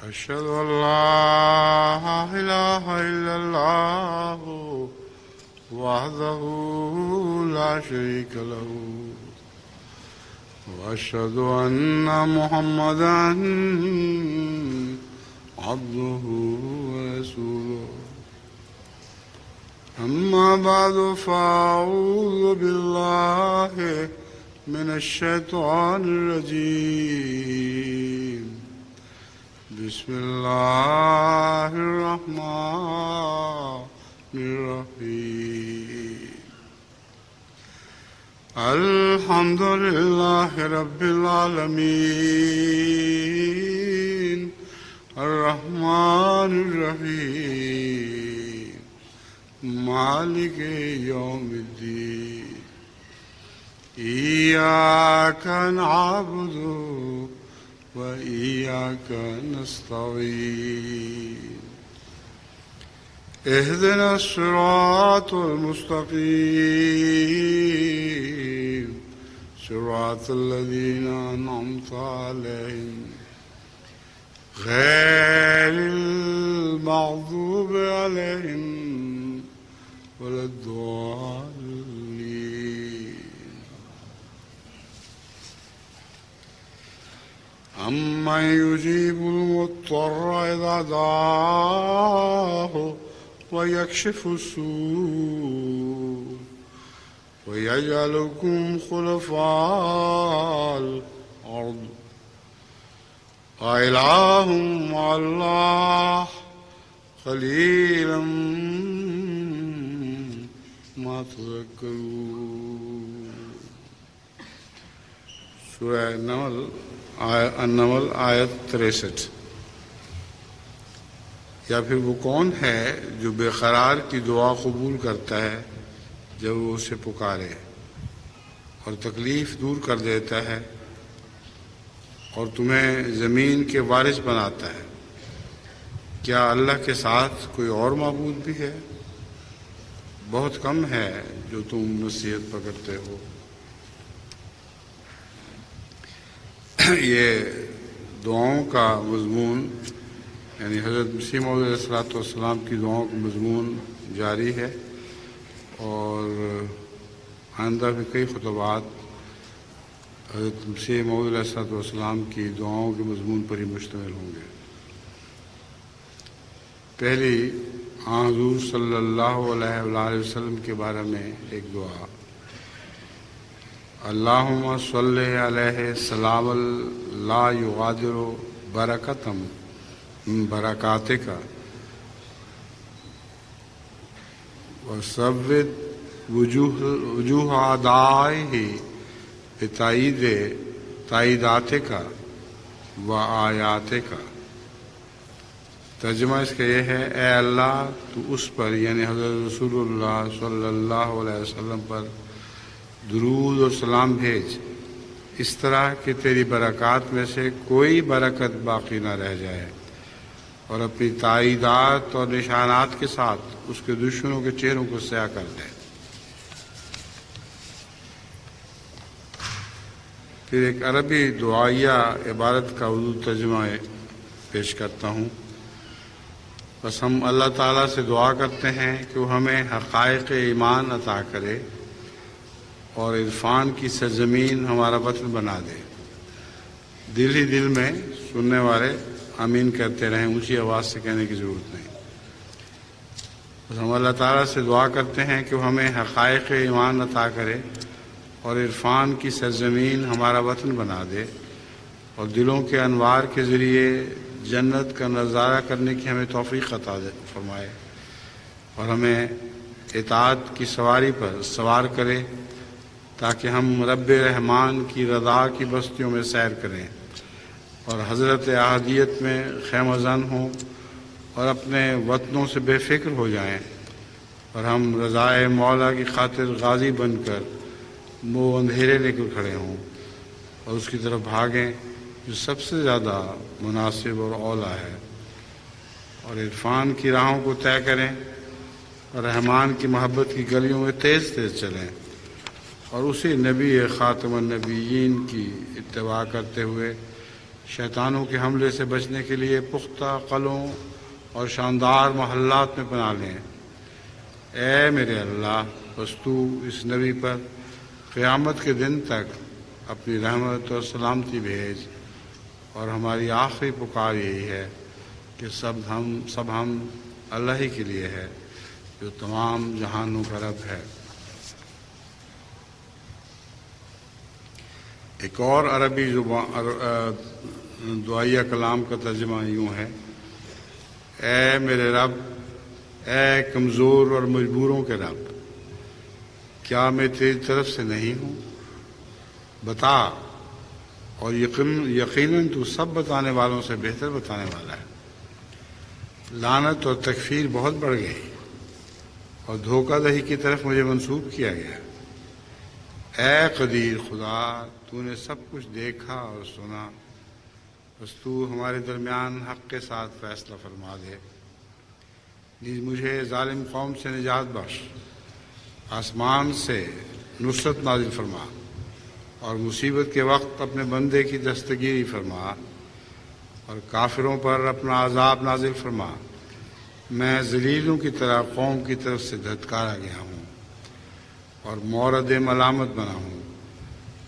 أشهد أن لا إله إلا الله وحده لا شريك له وأشهد أن محمدا عبده ورسوله أما بعد فأعوذ بالله من الشيطان الرجيم بسم الله الرحمن الرحيم الحمد لله رب العالمين الرحمن الرحيم مالك يوم الدين إياك نعبد وإياك نستعين اهدنا الصراط المستقيم صراط الذين أنعمت عليهم غير المغضوب عليهم ولا الضالين أمن يجيب المضطر إذا دعاه ويكشف السوء ويجعلكم خلفاء الأرض أإله مع الله قليلا ما تذكرون. سورہ النمل آیت 63. یا پھر وہ کون ہے جو بے قرار کی دعا قبول کرتا ہے جب وہ اسے پکارے اور تکلیف دور کر دیتا ہے اور تمہیں زمین کے وارث بناتا ہے؟ کیا اللہ کے ساتھ کوئی اور معبود بھی ہے؟ بہت کم ہے جو تم نصیحت پکڑتے ہو. یہ دعاؤں کا مضمون یعنی حضرت مسیح موعود علیہ السلام کی دعاؤں کا مضمون جاری ہے اور آئندہ بھی کئی خطبات حضرت مسیح موعود علیہ السلام کی دعاؤں کے مضمون پر ہی مشتمل ہوں گے. پہلی حضور صلی اللہ علیہ وآلہ وسلم کے بارے میں ایک دعا: اللہم صلی علیہ سلام لا یغادر برکتم برکاتک وثبت وجوہ اعدائہ بتائیداتک و آیاتک. ترجمہ اس کا یہ ہے: اے اللہ تو اس پر یعنی حضرت رسول اللہ صلی اللہ علیہ وسلم پر درود اور سلام بھیج اس طرح کہ تیری برکات میں سے کوئی برکت باقی نہ رہ جائے، اور اپنی تائیدات اور نشانات کے ساتھ اس کے دشمنوں کے چہروں کو سیاہ کر دے. پھر ایک عربی دعائیہ عبارت کا اردو ترجمہ پیش کرتا ہوں. بس ہم اللہ تعالیٰ سے دعا کرتے ہیں کہ وہ ہمیں حقائق ایمان عطا کرے اور عرفان کی سرزمین ہمارا وطن بنا دے. دل ہی دل میں سننے والے آمین کہتے رہیں، اونچی آواز سے کہنے کی ضرورت نہیں. بس ہم اللہ تعالیٰ سے دعا کرتے ہیں کہ وہ ہمیں حقائق ایمان عطا کرے اور عرفان کی سرزمین ہمارا وطن بنا دے اور دلوں کے انوار کے ذریعے جنت کا نظارہ کرنے کی ہمیں توفیق عطا فرمائے اور ہمیں اطاعت کی سواری پر سوار کرے تاکہ ہم رب رحمان کی رضا کی بستیوں میں سیر کریں اور حضرت احدیت میں خیمہ زن ہوں اور اپنے وطنوں سے بے فکر ہو جائیں اور ہم رضائے مولا کی خاطر غازی بن کر منہ اندھیرے لے کر کھڑے ہوں اور اس کی طرف بھاگیں جو سب سے زیادہ مناسب اور اولیٰ ہے، اور عرفان کی راہوں کو طے کریں اور رحمان کی محبت کی گلیوں میں تیز تیز چلیں اور اسی نبی خاتم النبیین کی اتباع کرتے ہوئے شیطانوں کے حملے سے بچنے کے لیے پختہ قلعوں اور شاندار محلات میں پناہ لیں۔ اے میرے اللہ، بس تو اس نبی پر قیامت کے دن تک اپنی رحمت اور سلامتی بھیج، اور ہماری آخری پکار یہی ہے کہ سب ہم اللہ ہی کے لیے ہے جو تمام جہانوں کا رب ہے۔ ایک اور عربی دعائیہ کلام کا ترجمہ یوں ہے: اے میرے رب، اے کمزور اور مجبوروں کے رب، کیا میں تیری طرف سے نہیں ہوں؟ بتا، اور یقیناً تو سب بتانے والوں سے بہتر بتانے والا ہے۔ لعنت اور تکفیر بہت بڑھ گئی اور دھوکہ دہی کی طرف مجھے منسوب کیا گیا۔ اے قدیر خدا، تو نے سب کچھ دیکھا اور سنا، بس تو ہمارے درمیان حق کے ساتھ فیصلہ فرما دے۔ نیز مجھے ظالم قوم سے نجات بخش، آسمان سے نصرت نازل فرما، اور مصیبت کے وقت اپنے بندے کی دستگیری فرما، اور کافروں پر اپنا عذاب نازل فرما۔ میں ذلیلوں کی طرح قوم کی طرف سے دھتکارا گیا ہوں اور مورد ملامت بنا ہوں،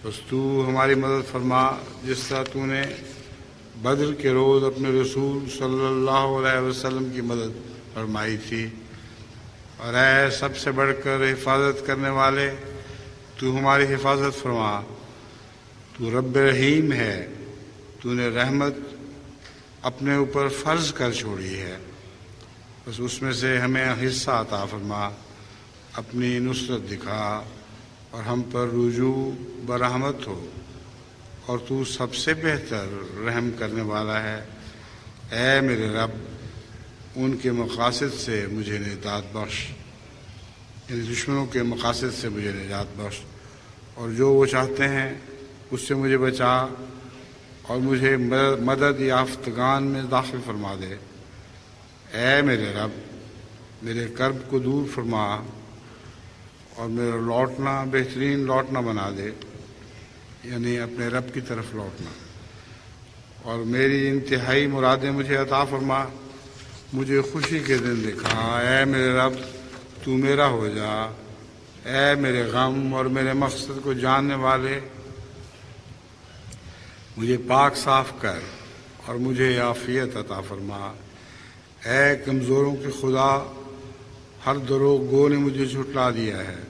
بس تو ہماری مدد فرما جس طرح تو نے بدر کے روز اپنے رسول صلی اللہ علیہ وسلم کی مدد فرمائی تھی۔ اور اے سب سے بڑھ کر حفاظت کرنے والے، تو ہماری حفاظت فرما۔ تو رب رحیم ہے، تو نے رحمت اپنے اوپر فرض کر چھوڑی ہے، بس اس میں سے ہمیں حصہ عطا فرما۔ اپنی نصرت دکھا اور ہم پر رجوع برحمت ہو، اور تو سب سے بہتر رحم کرنے والا ہے۔ اے میرے رب، ان کے مقاصد سے مجھے نجات بخش، یعنی دشمنوں کے مقاصد سے مجھے نجات بخش، اور جو وہ چاہتے ہیں اس سے مجھے بچا، اور مجھے مدد یافتگان میں داخل فرما دے۔ اے میرے رب، میرے کرب کو دور فرما اور میرا لوٹنا بہترین لوٹنا بنا دے، یعنی اپنے رب کی طرف لوٹنا، اور میری انتہائی مرادیں مجھے عطا فرما۔ مجھے خوشی کے دن دکھا۔ اے میرے رب، تو میرا ہو جا۔ اے میرے غم اور میرے مقصد کو جاننے والے، مجھے پاک صاف کر اور مجھے عافیت عطا فرما۔ اے کمزوروں کے خدا، ہر دروغ گو نے مجھے جھٹلا دیا ہے،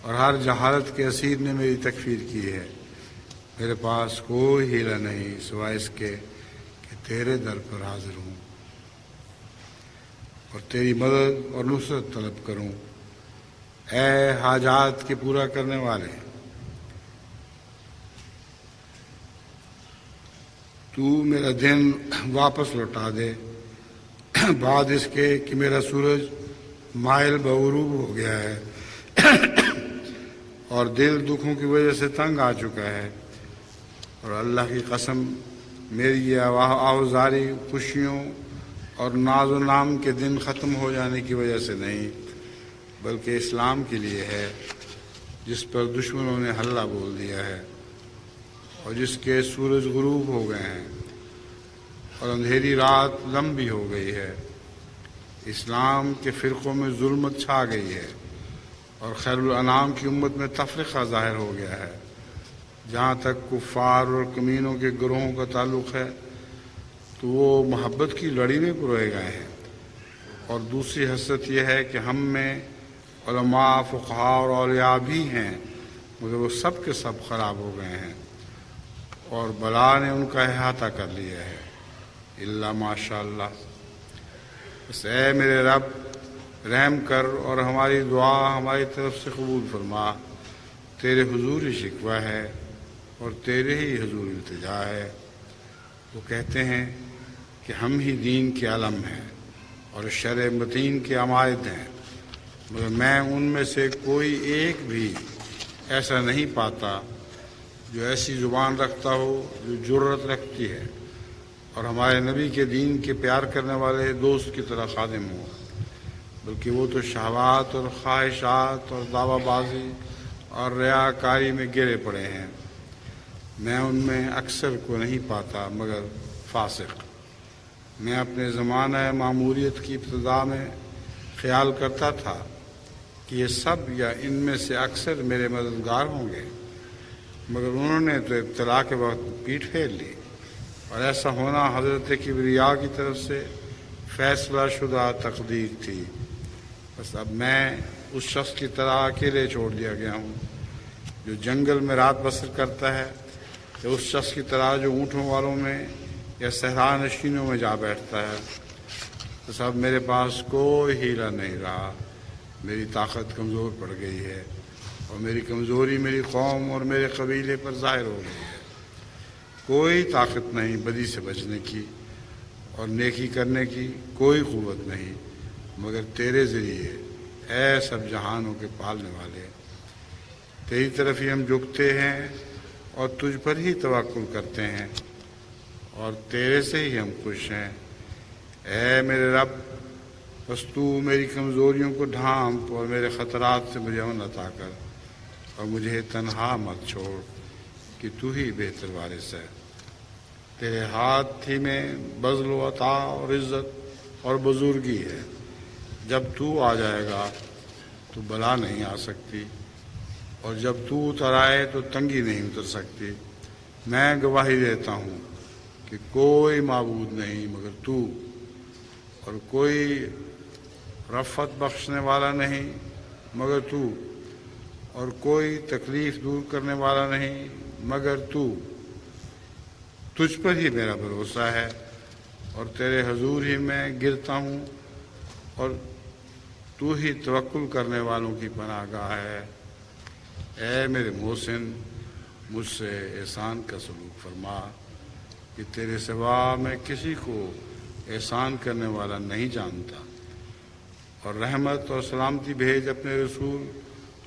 اور ہر جہالت کے اسیر نے میری تکفیر کی ہے۔ میرے پاس کوئی ہیلہ نہیں سوائے اس کے کہ تیرے در پر حاضر ہوں اور تیری مدد اور نصرت طلب کروں۔ اے حاجات کے پورا کرنے والے، تو میرا دن واپس لوٹا دے، بعد اس کے کہ میرا سورج مائل بغروب ہو گیا ہے اور دل دکھوں کی وجہ سے تنگ آ چکا ہے۔ اور اللہ کی قسم، میری یہ آوازاری خوشیوں اور ناز و نام کے دن ختم ہو جانے کی وجہ سے نہیں، بلکہ اسلام کے لیے ہے، جس پر دشمنوں نے حلہ بول دیا ہے، اور جس کے سورج غروب ہو گئے ہیں اور اندھیری رات لمبی ہو گئی ہے۔ اسلام کے فرقوں میں ظلمت چھا گئی ہے، اور خیر الانام کی امت میں تفرقہ ظاہر ہو گیا ہے۔ جہاں تک کفار اور کمینوں کے گروہوں کا تعلق ہے تو وہ محبت کی لڑی میں پروئے گئے ہیں، اور دوسری حسرت یہ ہے کہ ہم میں علماء، فقہاء اور اولیاء بھی ہیں، مگر وہ سب کے سب خراب ہو گئے ہیں اور بلا نے ان کا احاطہ کر لیا ہے، الا ماشاء اللہ۔ بس اے میرے رب، رحم کر اور ہماری دعا ہماری طرف سے قبول فرما۔ تیرے حضور ہی شکوہ ہے اور تیرے ہی حضور التجا ہے۔ وہ کہتے ہیں کہ ہم ہی دین کے علم ہیں اور شرع متین کے عمائد ہیں، مگر میں ان میں سے کوئی ایک بھی ایسا نہیں پاتا جو ایسی زبان رکھتا ہو جو جرت رکھتی ہے اور ہمارے نبی کے دین کے پیار کرنے والے دوست کی طرح خادم ہو، بلکہ وہ تو شہوات اور خواہشات اور دعوی بازی اور ریاکاری میں گرے پڑے ہیں۔ میں ان میں اکثر کو نہیں پاتا مگر فاسق۔ میں اپنے زمانہ معموریت کی ابتدا میں خیال کرتا تھا کہ یہ سب یا ان میں سے اکثر میرے مددگار ہوں گے، مگر انہوں نے تو ابتلا کے وقت پیٹھ پھیر لی، اور ایسا ہونا حضرت کبریا کی طرف سے فیصلہ شدہ تقدیر تھی۔ بس اب میں اس شخص کی طرح اکیلے چھوڑ دیا گیا ہوں جو جنگل میں رات بسر کرتا ہے، یا اس شخص کی طرح جو اونٹوں والوں میں یا صحرا نشینوں میں جا بیٹھتا ہے۔ بس اب میرے پاس کوئی ہیلہ نہیں رہا، میری طاقت کمزور پڑ گئی ہے، اور میری کمزوری میری قوم اور میرے قبیلے پر ظاہر ہو گئی ہے۔ کوئی طاقت نہیں بدی سے بچنے کی اور نیکی کرنے کی، کوئی قوت نہیں مگر تیرے ذریعے، اے سب جہانوں کے پالنے والے۔ تیری طرف ہی ہم جھکتے ہیں اور تجھ پر ہی توکل کرتے ہیں، اور تیرے سے ہی ہم خوش ہیں۔ اے میرے رب، بس تو میری کمزوریوں کو ڈھانپ اور میرے خطرات سے مجھے امن عطا کر، اور مجھے تنہا مت چھوڑ کہ تو ہی بہتر وارث ہے۔ تیرے ہاتھ ہی میں بذل و عطا اور عزت اور بزرگی ہے۔ جب تو آ جائے گا تو بلا نہیں آ سکتی، اور جب تو اتر آئے تو تنگی نہیں اتر سکتی۔ میں گواہی دیتا ہوں کہ کوئی معبود نہیں مگر تو، اور کوئی رفعت بخشنے والا نہیں مگر تو، اور کوئی تکلیف دور کرنے والا نہیں مگر تو۔ تجھ پر ہی میرا بھروسہ ہے، اور تیرے حضور ہی میں گرتا ہوں، اور تو ہی توکل کرنے والوں کی پناہ گاہ ہے۔ اے میرے محسن، مجھ سے احسان کا سلوک فرما کہ تیرے سوا میں کسی کو احسان کرنے والا نہیں جانتا، اور رحمت اور سلامتی بھیج اپنے رسول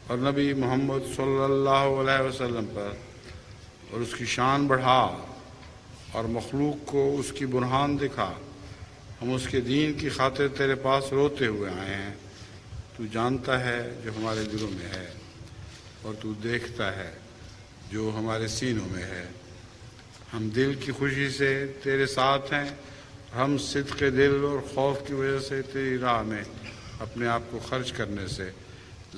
اور نبی محمد صلی اللہ علیہ وسلم پر، اور اس کی شان بڑھا اور مخلوق کو اس کی برہان دکھا۔ ہم اس کے دین کی خاطر تیرے پاس روتے ہوئے آئے ہیں۔ تو جانتا ہے جو ہمارے دلوں میں ہے، اور تو دیکھتا ہے جو ہمارے سینوں میں ہے۔ ہم دل کی خوشی سے تیرے ساتھ ہیں، ہم صدق دل اور خوف کی وجہ سے تیری راہ میں اپنے آپ کو خرچ کرنے سے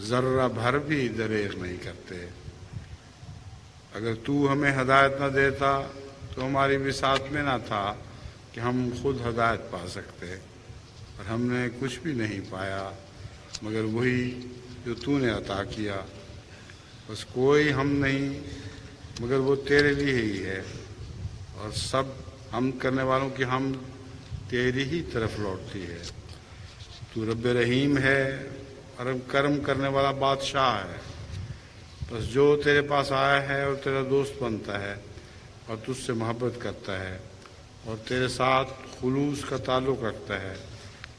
ذرہ بھر بھی دریغ نہیں کرتے۔ اگر تو ہمیں ہدایت نہ دیتا تو ہماری بساط میں نہ تھا کہ ہم خود ہدایت پا سکتے، اور ہم نے کچھ بھی نہیں پایا مگر وہی جو تو نے عطا کیا۔ بس کوئی ہم نہیں مگر وہ تیرے لیے ہی ہے، اور سب ہم کرنے والوں کی ہم تیری ہی طرف لوٹتی ہے۔ تو رب رحیم ہے اور کرم کرنے والا بادشاہ ہے۔ بس جو تیرے پاس آیا ہے اور تیرا دوست بنتا ہے اور تجھ سے محبت کرتا ہے اور تیرے ساتھ خلوص کا تعلق رکھتا ہے،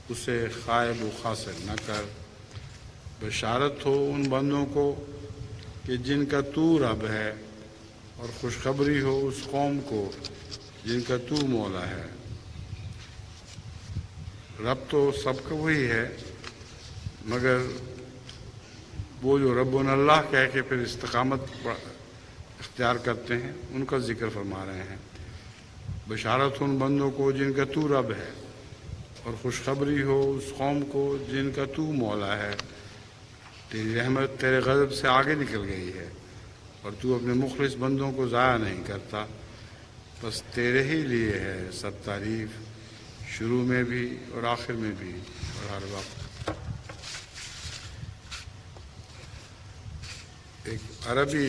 اسے خائب و خاسر نہ کر۔ بشارت ہو ان بندوں کو کہ جن کا تو رب ہے، اور خوشخبری ہو اس قوم کو جن کا تو مولا ہے۔ رب تو سب کا وہی ہے، مگر وہ جو ربنا اللہ کہہ کے پھر استقامت اختیار کرتے ہیں ان کا ذکر فرما رہے ہیں۔ بشارت ان بندوں کو جن کا تو رب ہے، اور خوشخبری ہو اس قوم کو جن کا تو مولا ہے۔ تیری رحمت تیرے غضب سے آگے نکل گئی ہے، اور تو اپنے مخلص بندوں کو ضائع نہیں کرتا۔ بس تیرے ہی لیے ہے سب تعریف، شروع میں بھی اور آخر میں بھی اور ہر وقت۔ ایک عربی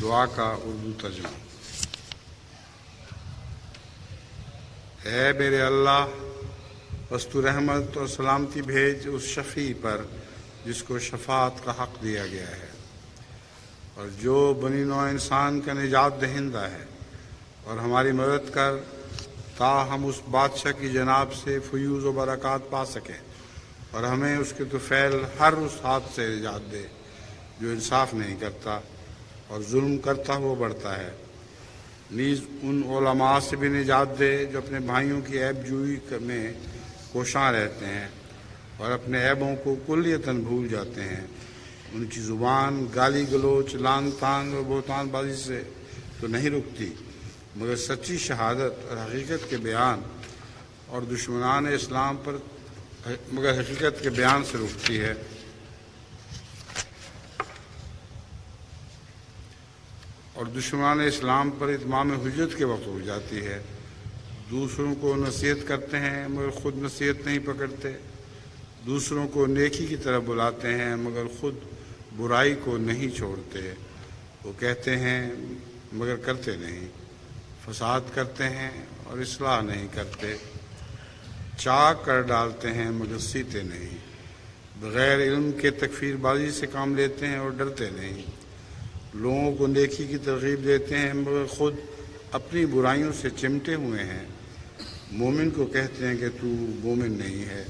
دعا کا اردو ترجمہ۔ اے میرے اللہ، بس تو رحمت اور سلامتی بھیج اس شفیع پر جس کو شفاعت کا حق دیا گیا ہے، اور جو بنی نوع انسان کا نجات دہندہ ہے، اور ہماری مدد کر تا ہم اس بادشاہ کی جناب سے فیوز و برکات پا سکیں، اور ہمیں اس کے طفیل ہر اس ہاتھ سے نجات دے جو انصاف نہیں کرتا اور ظلم کرتا ہوا بڑھتا ہے۔ نیز ان علماء سے بھی نجات دے جو اپنے بھائیوں کی عیب جوئی میں کوشاں رہتے ہیں اور اپنے عیبوں کو کلیتاً بھول جاتے ہیں۔ ان کی زبان گالی گلوچ، لعن طعن اور بہتان بازی سے تو نہیں رکتی، مگر سچی شہادت اور حقیقت کے بیان اور دشمنان اسلام پر مگر حقیقت کے بیان سے رکتی ہے۔ اور دشمنان اسلام پر اتمام حجت کے وقت رک جاتی ہے۔ دوسروں کو نصیحت کرتے ہیں مگر خود نصیحت نہیں پکڑتے، دوسروں کو نیکی کی طرف بلاتے ہیں مگر خود برائی کو نہیں چھوڑتے، وہ کہتے ہیں مگر کرتے نہیں، فساد کرتے ہیں اور اصلاح نہیں کرتے، چاک کر ڈالتے ہیں مگر سیتے نہیں، بغیر علم کے تکفیر بازی سے کام لیتے ہیں اور ڈرتے نہیں، لوگوں کو نیکی کی ترغیب دیتے ہیں مگر خود اپنی برائیوں سے چمٹے ہوئے ہیں، مومن کو کہتے ہیں کہ تو مومن نہیں ہے،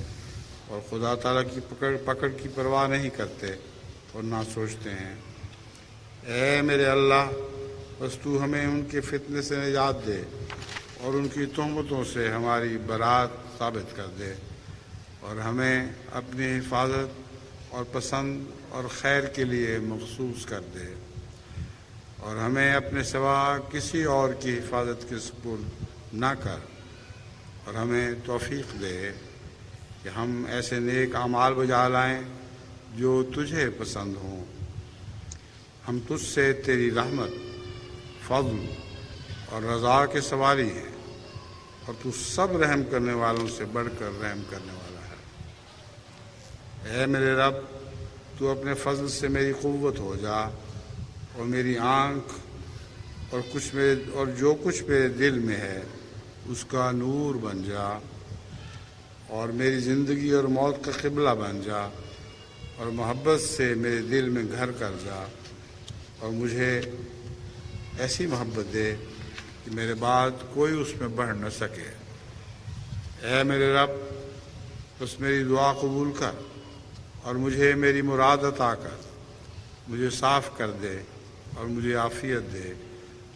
اور خدا تعالیٰ کی پکڑ کی پرواہ نہیں کرتے اور نہ سوچتے ہیں۔ اے میرے اللہ، بس تو ہمیں ان کے فتنے سے نجات دے اور ان کی تہمتوں سے ہماری برات ثابت کر دے، اور ہمیں اپنی حفاظت اور پسند اور خیر کے لیے مخصوص کر دے، اور ہمیں اپنے سوا کسی اور کی حفاظت کے سپرد نہ کر، اور ہمیں توفیق دے کہ ہم ایسے نیک اعمال بجا لائیں جو تجھے پسند ہوں۔ ہم تجھ سے تیری رحمت، فضل اور رضا کے سواری ہیں، اور تو سب رحم کرنے والوں سے بڑھ کر رحم کرنے والا ہے۔ اے میرے رب، تو اپنے فضل سے میری قوت ہو جا، اور میری آنکھ اور جو کچھ میرے دل میں ہے اس کا نور بن جا، اور میری زندگی اور موت کا قبلہ بن جا، اور محبت سے میرے دل میں گھر کر جا، اور مجھے ایسی محبت دے کہ میرے بعد کوئی اس میں بڑھ نہ سکے۔ اے میرے رب، بس میری دعا قبول کر اور مجھے میری مراد عطا کر، مجھے صاف کر دے اور مجھے عافیت دے،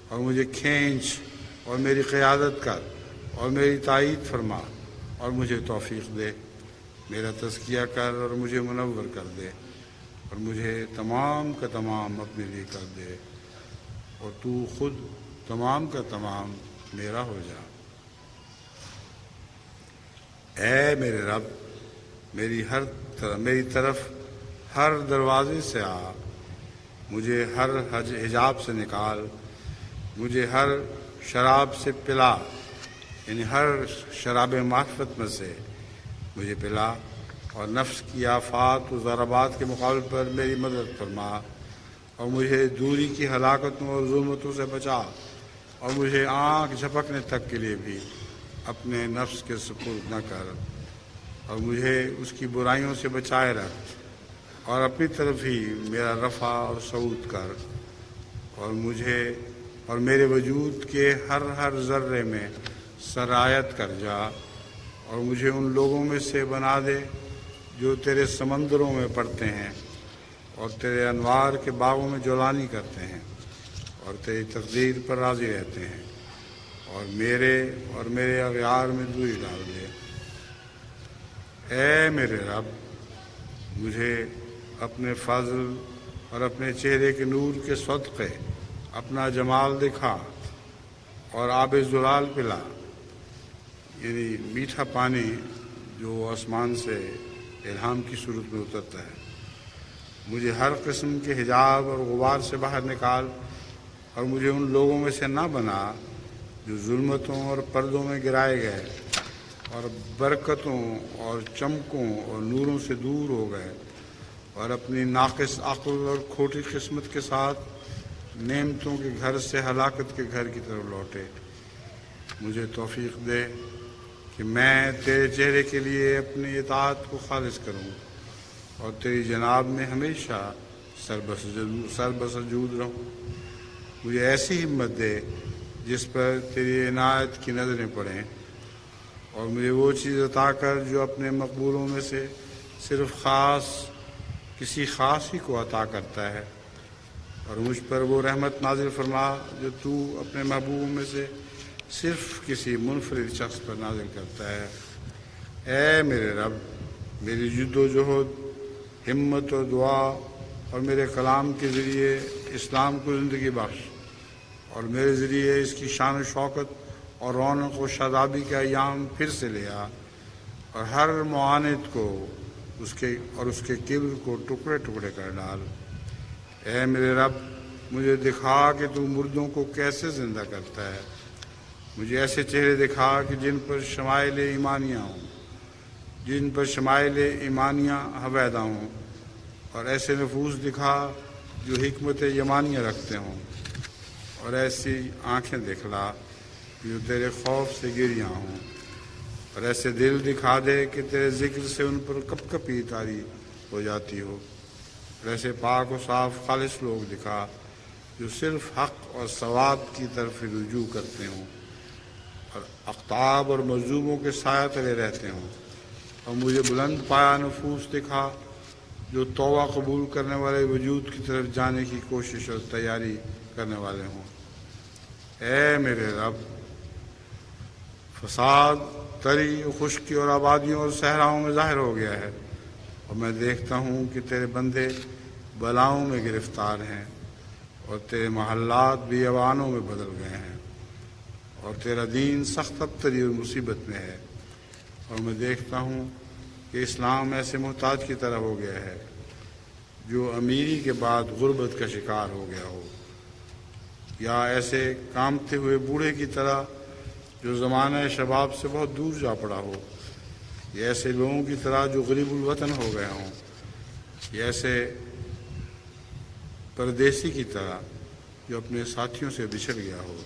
اور مجھے کھینچ اور میری قیادت کر اور میری تائید فرما اور مجھے توفیق دے، میرا تزکیہ کر اور مجھے منور کر دے، اور مجھے تمام کا تمام اپنے لیے کر دے، اور تو خود تمام کا تمام میرا ہو جا۔ اے میرے رب، میری طرف ہر دروازے سے آ، مجھے ہر حجاب سے نکال، مجھے ہر شراب سے پلا، یعنی ہر شراب معرفت میں سے مجھے پلا، اور نفس کی آفات و ضربات کے مقابلے پر میری مدد فرما، اور مجھے دوری کی ہلاکتوں اور ظلمتوں سے بچا، اور مجھے آنکھ جھپکنے تک کے لیے بھی اپنے نفس کے سپرد نہ کر، اور مجھے اس کی برائیوں سے بچائے رکھ، اور اپنی طرف ہی میرا رفع اور صعود کر، اور مجھے اور میرے وجود کے ہر ذرے میں سرایت کر جا، اور مجھے ان لوگوں میں سے بنا دے جو تیرے سمندروں میں پڑتے ہیں اور تیرے انوار کے باغوں میں جولانی کرتے ہیں اور تیری تقدیر پر راضی رہتے ہیں، اور میرے اغیار میں دوری ڈال دے۔ اے میرے رب، مجھے اپنے فضل اور اپنے چہرے کے نور کے صدقے اپنا جمال دکھا، اور آب زلال پلا، یعنی میٹھا پانی جو آسمان سے الہام کی صورت میں اترتا ہے، مجھے ہر قسم کے حجاب اور غبار سے باہر نکال، اور مجھے ان لوگوں میں سے نہ بنا جو ظلمتوں اور پردوں میں گرائے گئے اور برکتوں اور چمکوں اور نوروں سے دور ہو گئے، اور اپنی ناقص عقل اور کھوٹی قسمت کے ساتھ نعمتوں کے گھر سے ہلاکت کے گھر کی طرف لوٹے۔ مجھے توفیق دے کہ میں تیرے چہرے کے لیے اپنی اطاعت کو خالص کروں، اور تیری جناب میں ہمیشہ سر بسجود رہوں۔ مجھے ایسی ہمت دے جس پر تیری عنایت کی نظریں پڑیں، اور مجھے وہ چیز عطا کر جو اپنے مقبولوں میں سے صرف کسی خاص ہی کو عطا کرتا ہے، اور مجھ پر وہ رحمت نازل فرما جو تو اپنے محبوبوں میں سے صرف کسی منفرد شخص پر نازل کرتا ہے۔ اے میرے رب، میری جد و جہد، ہمت و دعا اور میرے کلام کے ذریعے اسلام کو زندگی بخش، اور میرے ذریعے اس کی شان و شوکت اور رونق و شادابی کا ایام پھر سے لے آ، اور ہر معاند کو اس کے کبر کو ٹکڑے ٹکڑے کر ڈال۔ اے میرے رب، مجھے دکھا کہ تو مردوں کو کیسے زندہ کرتا ہے، مجھے ایسے چہرے دکھا کہ جن پر شمائل ایمانیہ ہوں، جن پر شمائل ایمانیہ حویدہ ہوں، اور ایسے نفوس دکھا جو حکمت یمانیہ رکھتے ہوں، اور ایسی آنکھیں دکھلا جو تیرے خوف سے گریاں ہوں، اور ایسے دل دکھا دے کہ تیرے ذکر سے ان پر کپ کپی طاری ہو جاتی ہو، اور ایسے پاک و صاف خالص لوگ دکھا جو صرف حق اور ثواب کی طرف رجوع کرتے ہوں، اور اقطاب اور مظلوموں کے سایہ تلے رہتے ہوں، اور مجھے بلند پایا نفوس دکھا جو توبہ قبول کرنے والے وجود کی طرف جانے کی کوشش اور تیاری کرنے والے ہوں۔ اے میرے رب، فساد تری و خشکی اور آبادیوں اور صحراؤں میں ظاہر ہو گیا ہے، اور میں دیکھتا ہوں کہ تیرے بندے بلاؤں میں گرفتار ہیں، اور تیرے محلات بیابانوں میں بدل گئے ہیں، اور تیرا دین سخت ابتری اور مصیبت میں ہے، اور میں دیکھتا ہوں کہ اسلام ایسے محتاج کی طرح ہو گیا ہے جو امیری کے بعد غربت کا شکار ہو گیا ہو، یا ایسے کامتے ہوئے بوڑھے کی طرح جو زمانہ شباب سے بہت دور جا پڑا ہو، یا ایسے لوگوں کی طرح جو غریب الوطن ہو گئے ہوں، یا ایسے پردیسی کی طرح جو اپنے ساتھیوں سے بچھڑ گیا ہو،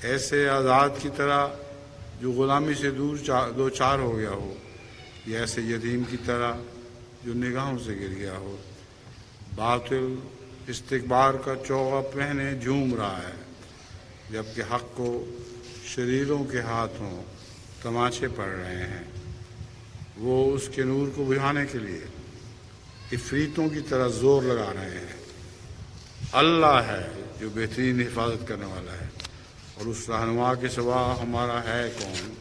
ایسے آزاد کی طرح جو غلامی سے دو چار ہو گیا ہو، یا ایسے یتیم کی طرح جو نگاہوں سے گر گیا ہو۔ باطل استکبار کا چوغا پہنے جھوم رہا ہے، جبکہ حق کو شریروں کے ہاتھوں تماچے پڑ رہے ہیں۔ وہ اس کے نور کو بجھانے کے لیے عفریتوں کی طرح زور لگا رہے ہیں۔ اللہ ہے جو بہترین حفاظت کرنے والا ہے، اور اس رہنما کے سوا ہمارا ہے کون؟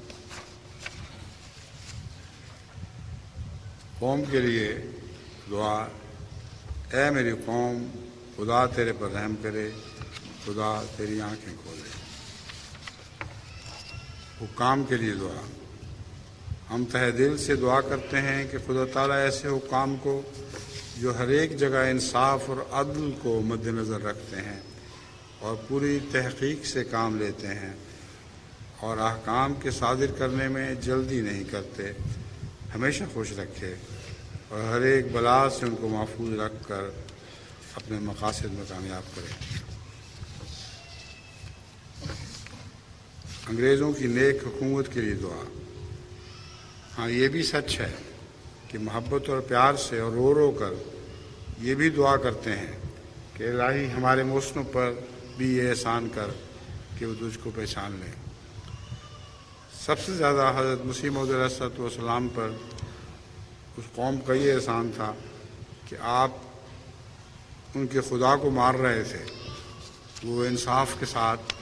قوم کے لیے دعا۔ اے میری قوم، خدا تیرے پر رحم کرے، خدا تیری آنکھیں کھولے۔ حکام کے لیے دعا۔ ہم تہ دل سے دعا کرتے ہیں کہ خدا تعالیٰ ایسے حکام کو جو ہر ایک جگہ انصاف اور عدل کو مد نظر رکھتے ہیں اور پوری تحقیق سے کام لیتے ہیں اور احکام کے صادر کرنے میں جلدی نہیں کرتے، ہمیشہ خوش رکھے اور ہر ایک بلا سے ان کو محفوظ رکھ کر اپنے مقاصد میں کامیاب کرے۔ انگریزوں کی نیک حکومت کے لیے دعا۔ ہاں، یہ بھی سچ ہے کہ محبت اور پیار سے اور رو رو کر یہ بھی دعا کرتے ہیں کہ الہی ہمارے محسنوں پر بھی یہ احسان کر کہ وہ تجھ کو پہچان لیں۔ سب سے زیادہ حضرت مسیح موعود علیہ السلام پر اس قوم کا یہ احسان تھا کہ آپ ان کے خدا کو مار رہے تھے۔ وہ انصاف کے ساتھ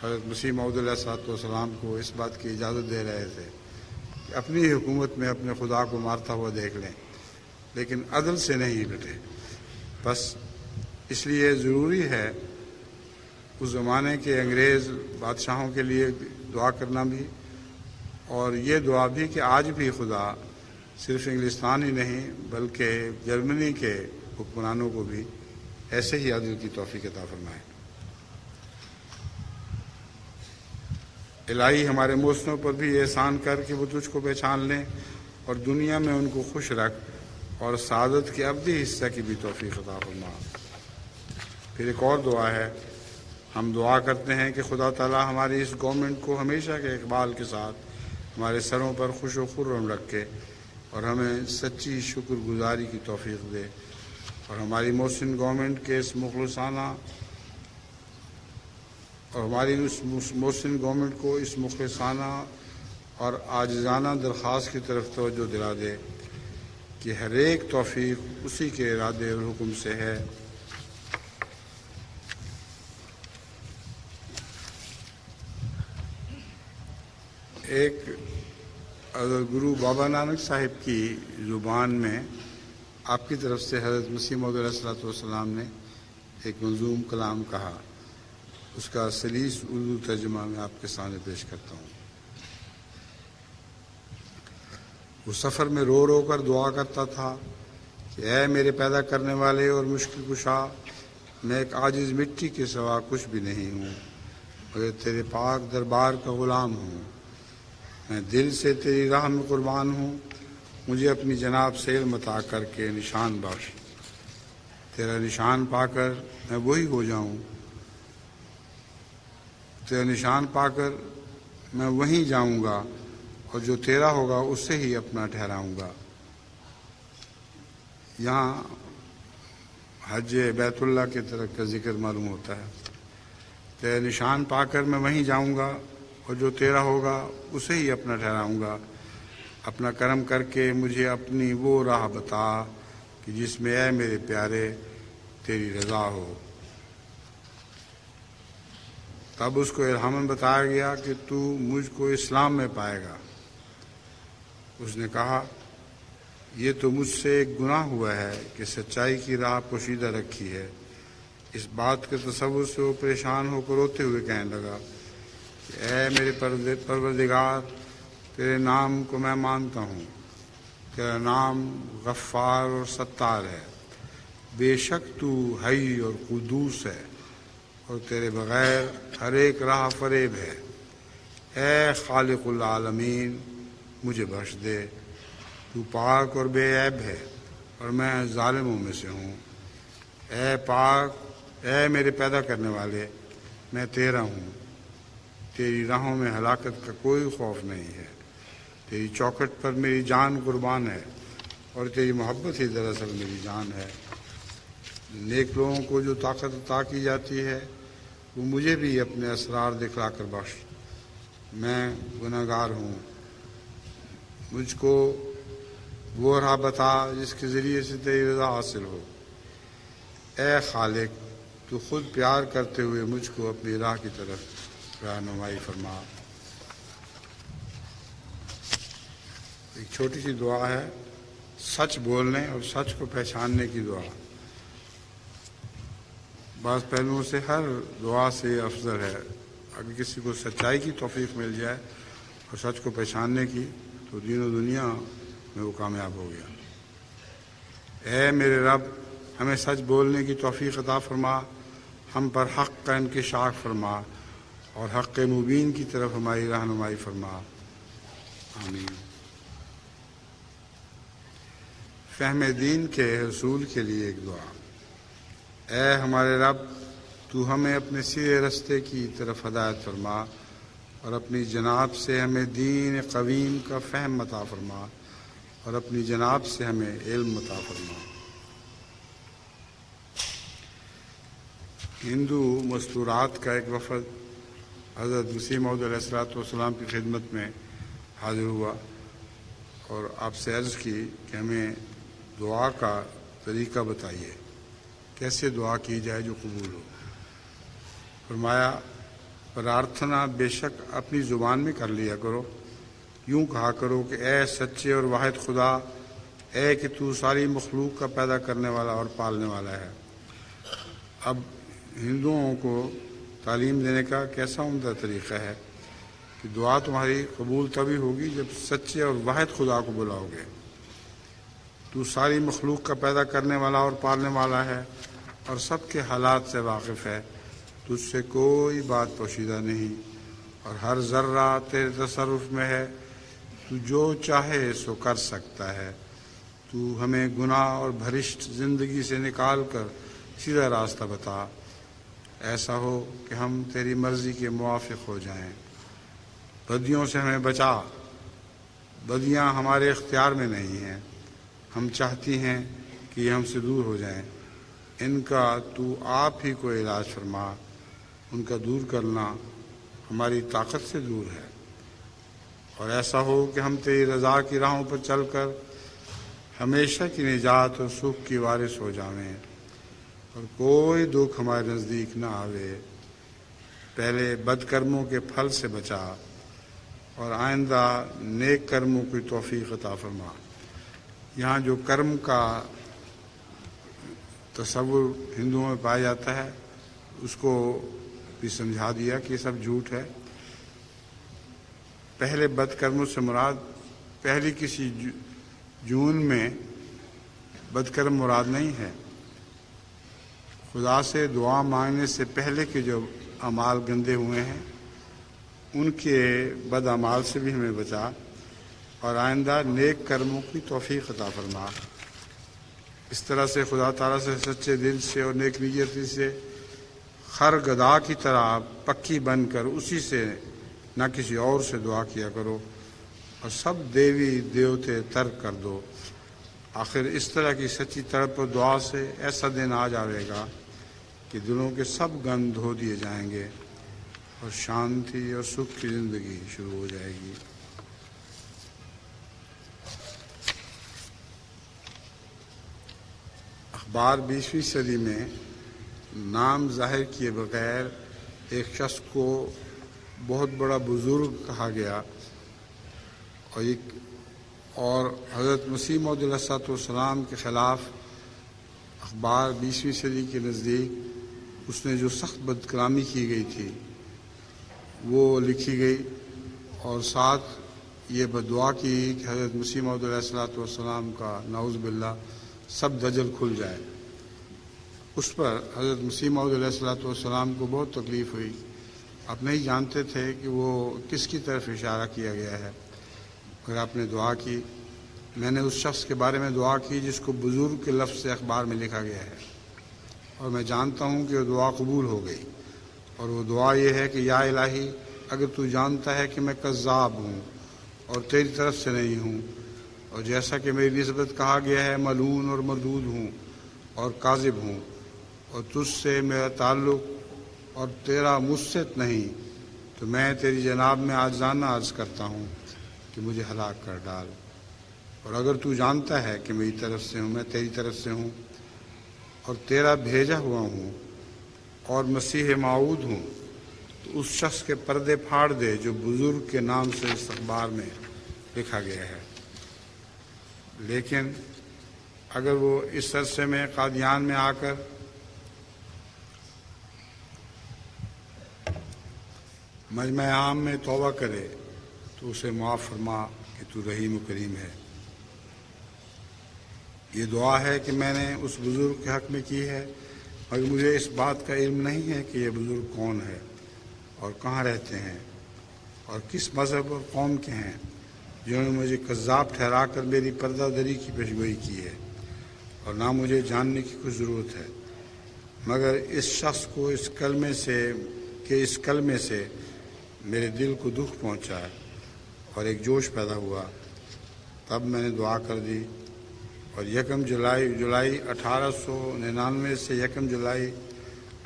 حضرت مسیح موعود علیہ السلام کو اس بات کی اجازت دے رہے تھے کہ اپنی حکومت میں اپنے خدا کو مارتا ہوا دیکھ لیں، لیکن عدل سے نہیں ڈٹے۔ بس اس لیے ضروری ہے اس زمانے کے انگریز بادشاہوں کے لیے دعا کرنا بھی، اور یہ دعا بھی کہ آج بھی خدا صرف انگلستان ہی نہیں بلکہ جرمنی کے حکمرانوں کو بھی ایسے ہی عدل کی توفیق عطا فرمائے۔ الہی ہمارے محسنوں پر بھی احسان کر کہ وہ تجھ کو پہچان لیں اور دنیا میں ان کو خوش رکھ اور سعادت کے ابدی حصہ کی بھی توفیق عطا فرما۔ پھر ایک اور دعا ہے۔ ہم دعا کرتے ہیں کہ خدا تعالیٰ ہماری اس گورنمنٹ کو ہمیشہ کے اقبال کے ساتھ ہمارے سروں پر خوش و خرم رکھے اور ہمیں سچی شکر گزاری کی توفیق دے، اور ہماری محسن گورنمنٹ کے اس مخلصانہ اور ہماری اس محسن گورنمنٹ کو اس مخلصانہ اور عاجزانہ درخواست کی طرف توجہ دلا دے کہ ہر ایک توفیق اسی کے ارادے اور حکم سے ہے۔ ایک حضرت گرو بابا نانک صاحب کی زبان میں آپ کی طرف سے حضرت مسیح موعود علیہ السلام نے ایک منظوم کلام کہا۔ اس کا سلیس اردو ترجمہ میں آپ کے سامنے پیش کرتا ہوں۔ وہ سفر میں رو رو کر دعا کرتا تھا کہ اے میرے پیدا کرنے والے اور مشکل کشا، میں ایک عاجز مٹی کے سوا کچھ بھی نہیں ہوں، مگر تیرے پاک دربار کا غلام ہوں۔ میں دل سے تیری راہ میں قربان ہوں، مجھے اپنی جناب سے علم عطا کر کے نشان بخش۔ تیرا نشان پا کر میں وہی ہو جاؤں، تیرا نشان پا کر میں وہیں جاؤں گا، اور جو تیرا ہوگا اس سے ہی اپنا ٹھہراؤں گا۔ یہاں حج بیت اللہ کی طرف کا ذکر معلوم ہوتا ہے۔ تیرا نشان پا کر میں وہیں جاؤں گا، اور جو تیرا ہوگا اسے ہی اپنا ٹھہراؤں گا۔ اپنا کرم کر کے مجھے اپنی وہ راہ بتا کہ جس میں اے میرے پیارے تیری رضا ہو۔ تب اس کو الہاماً بتایا گیا کہ تو مجھ کو اسلام میں پائے گا۔ اس نے کہا، یہ تو مجھ سے ایک گناہ ہوا ہے کہ سچائی کی راہ پوشیدہ رکھی ہے۔ اس بات کے تصور سے وہ پریشان ہو کر روتے ہوئے کہنے لگا کہ اے میرے پروردگار، تیرے نام کو میں مانتا ہوں، تیرا نام غفار اور ستار ہے، بے شک تو حی اور قدوس ہے، اور تیرے بغیر ہر ایک راہ فریب ہے۔ اے خالق العالمین، مجھے بخش دے، تو پاک اور بے عیب ہے اور میں ظالموں میں سے ہوں۔ اے پاک، اے میرے پیدا کرنے والے، میں تیرا ہوں، تیری راہوں میں ہلاکت کا کوئی خوف نہیں ہے۔ تیری چوکھٹ پر میری جان قربان ہے، اور تیری محبت ہی دراصل میری جان ہے۔ نیک لوگوں کو جو طاقت عطا کی جاتی ہے وہ مجھے بھی اپنے اسرار دکھلا کر بخش۔ میں گناہ گار ہوں، مجھ کو وہ راہ بتا جس کے ذریعے سے تیری رضا حاصل ہو۔ اے خالق، تو خود پیار کرتے ہوئے مجھ کو اپنی راہ کی طرف رہنمائی فرما۔ ایک چھوٹی سی دعا ہے، سچ بولنے اور سچ کو پہچاننے کی دعا۔ بعض پہلوؤں سے ہر دعا سے افضل ہے۔ اگر کسی کو سچائی کی توفیق مل جائے اور سچ کو پہچاننے کی، تو دین و دنیا میں وہ کامیاب ہو گیا۔ اے میرے رب، ہمیں سچ بولنے کی توفیق عطا فرما، ہم پر حق کا انکشاف فرما، اور حق مبین کی طرف ہماری رہنمائی فرما۔ آمین۔ فہم دین کے حصول کے لیے ایک دعا۔ اے ہمارے رب، تو ہمیں اپنے سیدھے رستے کی طرف ہدایت فرما، اور اپنی جناب سے ہمیں دین قویم کا فہم عطا فرما، اور اپنی جناب سے ہمیں علم عطا فرما۔ ہندو مستورات کا ایک وفد حضرت مسیح موعود علیہ الصلوۃ والسلام کی خدمت میں حاضر ہوا اور آپ سے عرض کی کہ ہمیں دعا کا طریقہ بتائیے، کیسے دعا کی جائے جو قبول ہو۔ فرمایا، پرارتھنا بے شک اپنی زبان میں کر لیا کرو، یوں کہا کرو کہ اے سچے اور واحد خدا، اے کہ تو ساری مخلوق کا پیدا کرنے والا اور پالنے والا ہے۔ اب ہندوؤں کو تعلیم دینے کا کیسا عمدہ طریقہ ہے کہ دعا تمہاری قبول تبھی ہوگی جب سچے اور واحد خدا کو بلاؤ گے۔ تو ساری مخلوق کا پیدا کرنے والا اور پالنے والا ہے، اور سب کے حالات سے واقف ہے، تجھ سے کوئی بات پوشیدہ نہیں، اور ہر ذرہ تیرے تصرف میں ہے، تو جو چاہے سو کر سکتا ہے۔ تو ہمیں گناہ اور بھرشٹ زندگی سے نکال کر سیدھا راستہ بتا، ایسا ہو کہ ہم تیری مرضی کے موافق ہو جائیں۔ بدیوں سے ہمیں بچا، بدیاں ہمارے اختیار میں نہیں ہیں، ہم چاہتی ہیں کہ یہ ہم سے دور ہو جائیں۔ ان کا تو آپ ہی کو علاج فرما، ان کا دور کرنا ہماری طاقت سے دور ہے۔ اور ایسا ہو کہ ہم تیری رضا کی راہوں پر چل کر ہمیشہ کی نجات اور سکھ کی وارث ہو جاویں، اور کوئی دکھ ہمارے نزدیک نہ آوے۔ پہلے بد کرموں کے پھل سے بچا، اور آئندہ نیک کرموں کی توفیق عطا فرما۔ یہاں جو کرم کا تصور ہندوؤں میں پایا جاتا ہے، اس کو بھی سمجھا دیا کہ یہ سب جھوٹ ہے۔ پہلے بد کرموں سے مراد پہلی کسی جون میں بد کرم مراد نہیں ہے۔ خدا سے دعا مانگنے سے پہلے کے جو اعمال گندے ہوئے ہیں ان کے بد اعمال سے بھی ہمیں بچا اور آئندہ نیک کرموں کی توفیق عطا فرما۔ اس طرح سے خدا تعالیٰ سے سچے دل سے اور نیک نیتی سے خر گدھا کی طرح پکی بن کر اسی سے نہ کسی اور سے دعا کیا کرو اور سب دیوی دیوتے ترک کر دو۔ آخر اس طرح کی سچی تڑپ اور دعا سے ایسا دن آ جائے گا کہ دلوں کے سب گند دھو دیے جائیں گے اور شانتی اور سکھ کی زندگی شروع ہو جائے گی۔ اخبار 20ویں صدی میں نام ظاہر کیے بغیر ایک شخص کو بہت بڑا بزرگ کہا گیا اور حضرت مسیح موعود علیہ السلام کے خلاف اخبار 20ویں صدی کے نزدیک اس نے جو سخت بد کلامی کی گئی تھی وہ لکھی گئی اور ساتھ یہ بدعا کی کہ حضرت مسیح موعود علیہ السلام کا نعوذ باللہ سب دجل کھل جائے۔ اس پر حضرت مسیح موعود علیہ السلام کو بہت تکلیف ہوئی۔ آپ نہیں جانتے تھے کہ وہ کس کی طرف اشارہ کیا گیا ہے، مگر آپ نے دعا کی۔ میں نے اس شخص کے بارے میں دعا کی جس کو بزرگ کے لفظ سے اخبار میں لکھا گیا ہے، اور میں جانتا ہوں کہ وہ دعا قبول ہو گئی، اور وہ دعا یہ ہے کہ یا الہی، اگر تو جانتا ہے کہ میں کذاب ہوں اور تیری طرف سے نہیں ہوں، اور جیسا کہ میری نسبت کہا گیا ہے ملعون اور مردود ہوں اور کاذب ہوں، اور تجھ سے میرا تعلق اور تیرا مجھ سے نہیں، تو میں تیری جناب میں عاجزانہ عرض کرتا ہوں کہ مجھے ہلاک کر ڈال۔ اور اگر تو جانتا ہے کہ میری طرف سے ہوں، میں تیری طرف سے ہوں اور تیرا بھیجا ہوا ہوں اور مسیح موعود ہوں، تو اس شخص کے پردے پھاڑ دے جو بزرگ کے نام سے اس اخبار میں لکھا گیا ہے۔ لیکن اگر وہ اس عرصے میں قادیان میں آ کر مجمع عام میں توبہ کرے تو اسے معاف فرما کہ تو رحیم و کریم ہے۔ یہ دعا ہے کہ میں نے اس بزرگ کے حق میں کی ہے، مگر مجھے اس بات کا علم نہیں ہے کہ یہ بزرگ کون ہے اور کہاں رہتے ہیں اور کس مذہب اور قوم کے ہیں، جنہوں نے مجھے کذاب ٹھہرا کر میری پردہ دری کی پیشگوئی کی ہے، اور نہ مجھے جاننے کی کوئی ضرورت ہے، مگر اس شخص کو اس کلمے سے میرے دل کو دکھ پہنچا اور ایک جوش پیدا ہوا۔ تب میں نے دعا کر دی اور 1 جولائی 1899 سے 1 جولائی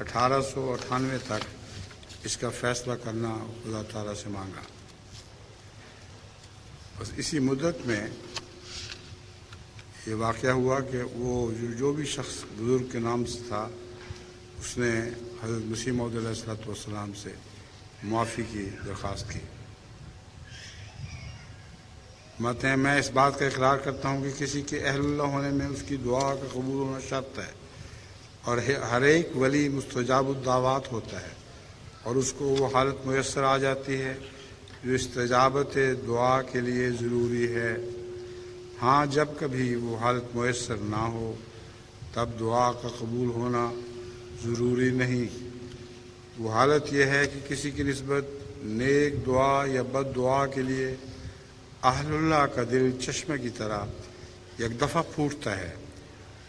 1898 تک اس کا فیصلہ کرنا خدا تعالیٰ سے مانگا۔ بس اسی مدت میں یہ واقعہ ہوا کہ وہ جو بھی شخص بزرگ کے نام سے تھا اس نے حضرت مسیح موعود علیہ السلام سے معافی کی درخواست کی۔ میں اس بات کا اقرار کرتا ہوں کہ کسی کے اہل اللہ ہونے میں اس کی دعا کا قبول ہونا شرط ہے، اور ہر ایک ولی مستجاب الدعوات ہوتا ہے، اور اس کو وہ حالت میسر آ جاتی ہے جو استجابت دعا کے لیے ضروری ہے۔ ہاں، جب کبھی وہ حالت میسر نہ ہو تب دعا کا قبول ہونا ضروری نہیں۔ وہ حالت یہ ہے کہ کسی کی نسبت نیک دعا یا بد دعا کے لیے اہل اللہ کا دل چشمے کی طرح یک دفعہ پھوٹتا ہے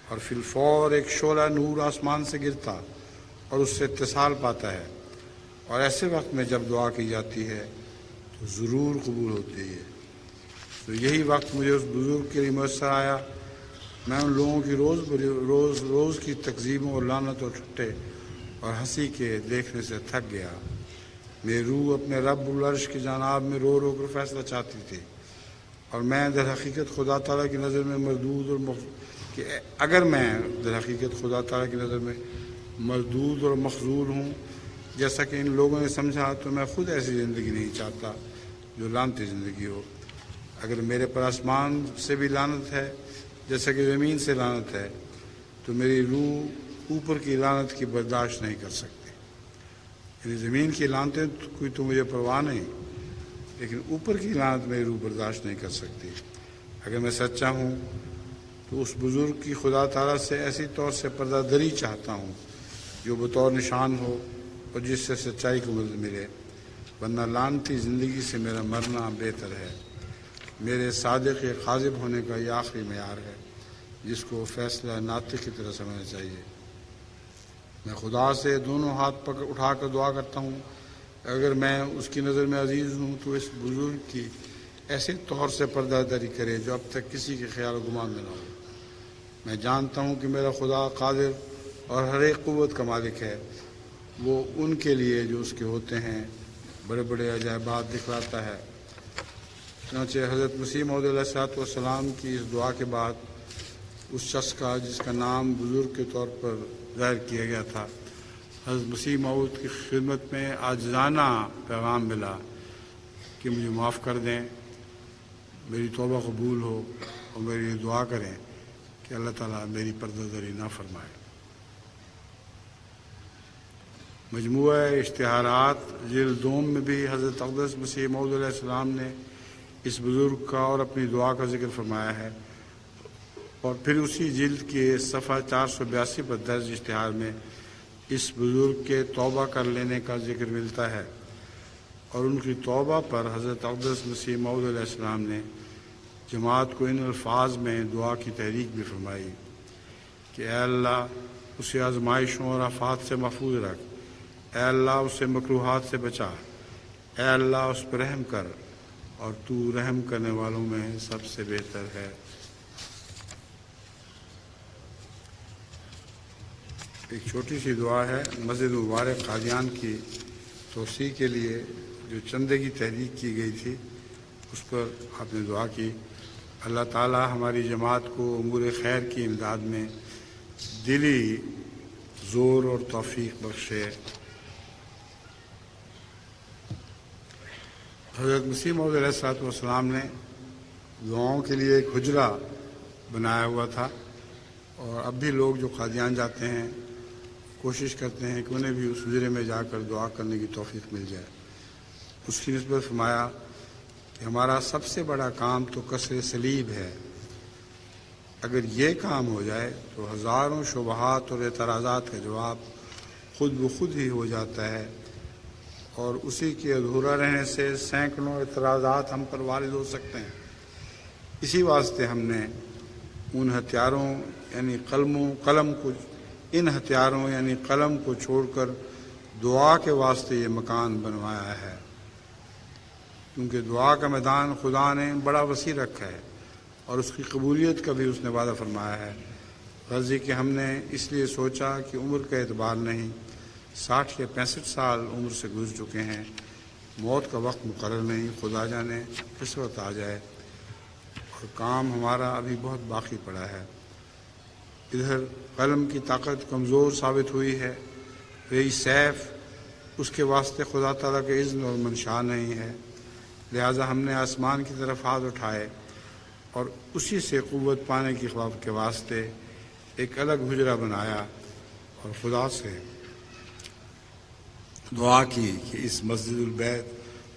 اور فی الفور ایک شعلہ نور آسمان سے گرتا اور اس سے اتصال پاتا ہے، اور ایسے وقت میں جب دعا کی جاتی ہے تو ضرور قبول ہوتی ہے۔ تو یہی وقت مجھے اس بزرگ کے لیے میسر آیا۔ میں ان لوگوں کی روز کی تکذیبوں اور لعنت اور ٹھٹے اور ہنسی کے دیکھنے سے تھک گیا۔ میری روح اپنے رب العرش کی جناب میں رو رو کر فیصلہ چاہتی تھی، اور میں در حقیقت خدا تعالیٰ کی نظر میں مردود اور مخذول ہوں، جیسا کہ ان لوگوں نے سمجھا، تو میں خود ایسی زندگی نہیں چاہتا جو لعنتی زندگی ہو۔ اگر میرے پر آسمان سے بھی لعنت ہے جیسا کہ زمین سے لعنت ہے، تو میری روح اوپر کی لعنت کی برداشت نہیں کر سکتی۔ یعنی زمین کی لعنتیں کوئی تو مجھے پرواہ نہیں، لیکن اوپر کی لعنت میری روح برداشت نہیں کر سکتی۔ اگر میں سچا ہوں تو اس بزرگ کی خدا تعالیٰ سے ایسی طور سے پردہ دری چاہتا ہوں جو بطور نشان ہو اور جس سے سچائی کو مدد ملے، ورنہ لعنتی زندگی سے میرا مرنا بہتر ہے۔ میرے صادق قاذب ہونے کا یہ آخری معیار ہے جس کو فیصلہ ناطق کی طرح سمجھنا چاہیے۔ میں خدا سے دونوں ہاتھ اٹھا کر دعا کرتا ہوں، اگر میں اس کی نظر میں عزیز ہوں تو اس بزرگ کی ایسے طور سے پردہ دری کرے جو اب تک کسی کے خیال و گمان میں نہ ہو۔ میں جانتا ہوں کہ میرا خدا قادر اور ہر ایک قوت کا مالک ہے، وہ ان کے لیے جو اس کے ہوتے ہیں بڑے بڑے عجائبات دکھلاتا ہے۔ چنانچہ حضرت مسیح موعود علیہ الصلوۃ والسلام کی اس دعا کے بعد اس شخص کا جس کا نام بزرگ کے طور پر ظاہر کیا گیا تھا، حضرت مسیح موعود کی خدمت میں عاجزانہ پیغام ملا کہ مجھے معاف کر دیں، میری توبہ قبول ہو اور میری دعا کریں کہ اللہ تعالیٰ میری پردہ دری نہ فرمائے۔ مجموعہ اشتہارات جلد دوم میں بھی حضرت اقدس مسیح موعود علیہ السلام نے اس بزرگ کا اور اپنی دعا کا ذکر فرمایا ہے، اور پھر اسی جلد کے صفحہ 482 پر درج اشتہار میں اس بزرگ کے توبہ کر لینے کا ذکر ملتا ہے، اور ان کی توبہ پر حضرت اقدس مسیح موعود علیہ السلام نے جماعت کو ان الفاظ میں دعا کی تحریک بھی فرمائی کہ اے اللہ اسے آزمائشوں اور آفات سے محفوظ رکھ، اے اللہ اسے مکروہات سے بچا، اے اللہ اس پر رحم کر، اور تو رحم کرنے والوں میں سب سے بہتر ہے۔ ایک چھوٹی سی دعا ہے مسجد مبارک قادیان کی توسیع کے لیے جو چندے کی تحریک کی گئی تھی، اس پر آپ نے دعا کی۔ اللہ تعالی ہماری جماعت کو امور خیر کی امداد میں دلی زور اور توفیق بخشے۔ حضرت مسیح موعود علیہ الصلوۃ والسلام نے دعاؤں کے لیے ایک حجرہ بنایا ہوا تھا، اور اب بھی لوگ جو قادیان جاتے ہیں کوشش کرتے ہیں کہ انہیں بھی اس حجرے میں جا کر دعا کرنے کی توفیق مل جائے۔ اس کی نسبت فرمایا کہ ہمارا سب سے بڑا کام تو کسر صلیب ہے، اگر یہ کام ہو جائے تو ہزاروں شبہات اور اعتراضات کا جواب خود بخود ہی ہو جاتا ہے، اور اسی کے ادھورا رہنے سے سینکڑوں اعتراضات ہم پر وارد ہو سکتے ہیں۔ اسی واسطے ہم نے ان ہتھیاروں یعنی قلم کو چھوڑ کر دعا کے واسطے یہ مکان بنوایا ہے، کیونکہ دعا کا میدان خدا نے بڑا وسیع رکھا ہے، اور اس کی قبولیت کا بھی اس نے وعدہ فرمایا ہے۔ غرضی کہ ہم نے اس لیے سوچا کہ عمر کا اعتبار نہیں، 60 یا 65 سال عمر سے گزر چکے ہیں، موت کا وقت مقرر نہیں، خدا جانے کس وقت آ جائے، اور کام ہمارا ابھی بہت باقی پڑا ہے۔ ادھر قلم کی طاقت کمزور ثابت ہوئی ہے، رہی سیف اس کے واسطے خدا تعالیٰ کے اذن اور منشا نہیں ہے، لہٰذا ہم نے آسمان کی طرف ہاتھ اٹھائے اور اسی سے قوت پانے کی خواہش کے واسطے ایک الگ حجرہ بنایا، اور خدا سے دعا کی کہ اس مسجد البیت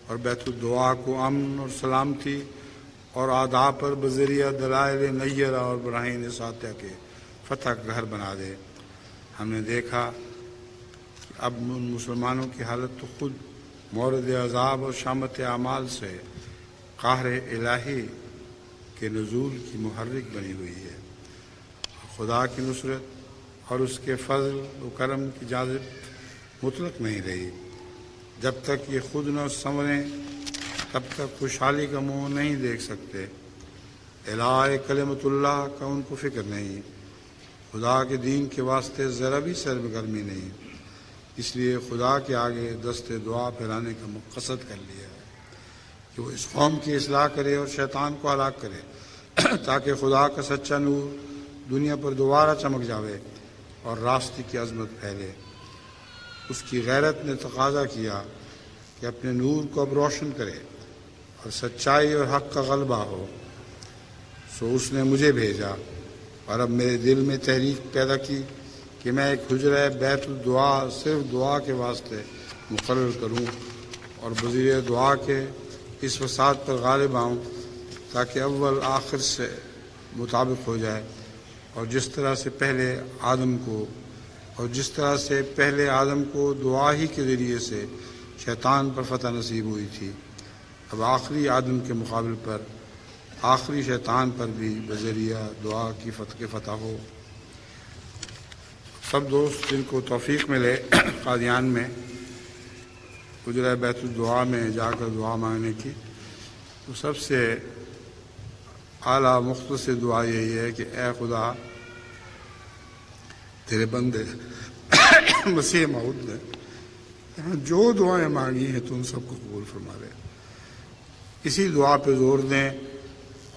اور بیت الدعا کو امن اور سلامتی اور آداب پر بذریعہ دلائل نیرہ اور براہین ساتیہ کے فتح کا گھر بنا دے۔ ہم نے دیکھا کہ اب ان مسلمانوں کی حالت تو خود مورد عذاب اور شامت اعمال سے قہر الہی کے نزول کی محرک بنی ہوئی ہے۔ خدا کی نصرت اور اس کے فضل و کرم کی جازب مطلق نہیں رہی۔ جب تک یہ خود نہ سنوریں تب تک خوشحالی کا منہ نہیں دیکھ سکتے۔ الہ کلمت اللہ کا ان کو فکر نہیں، خدا کے دین کے واسطے ذرا بھی سرگرمی نہیں، اس لیے خدا کے آگے دست دعا پھیلانے کا مقصد کر لیا ہے کہ وہ اس قوم کی اصلاح کرے اور شیطان کو ہلاک کرے، تاکہ خدا کا سچا نور دنیا پر دوبارہ چمک جاوے اور راستے کی عظمت پھیلے۔ اس کی غیرت نے تقاضا کیا کہ اپنے نور کو اب روشن کرے اور سچائی اور حق کا غلبہ ہو، سو اس نے مجھے بھیجا، اور اب میرے دل میں تحریک پیدا کی کہ میں ایک حجرہ بیت الدعا صرف دعا کے واسطے مقرر کروں اور بذریعہ دعا کے اس وسعت پر غالب آؤں تاکہ اول آخر سے مطابق ہو جائے، اور جس طرح سے پہلے آدم کو دعا ہی کے ذریعے سے شیطان پر فتح نصیب ہوئی تھی، اب آخری آدم کے مقابل پر آخری شیطان پر بھی بذریعہ دعا کی فتح ہو۔ سب دوست جن کو توفیق ملے قادیان میں حجرہ بیت الدعا میں جا کر دعا مانگنے کی، تو سب سے اعلیٰ مختصر دعا یہی ہے کہ اے خدا، تیرے بندے مسیح موعود نے جو دعائیں مانگی ہیں تو ان سب کو قبول فرما لے۔ اسی دعا پہ زور دیں،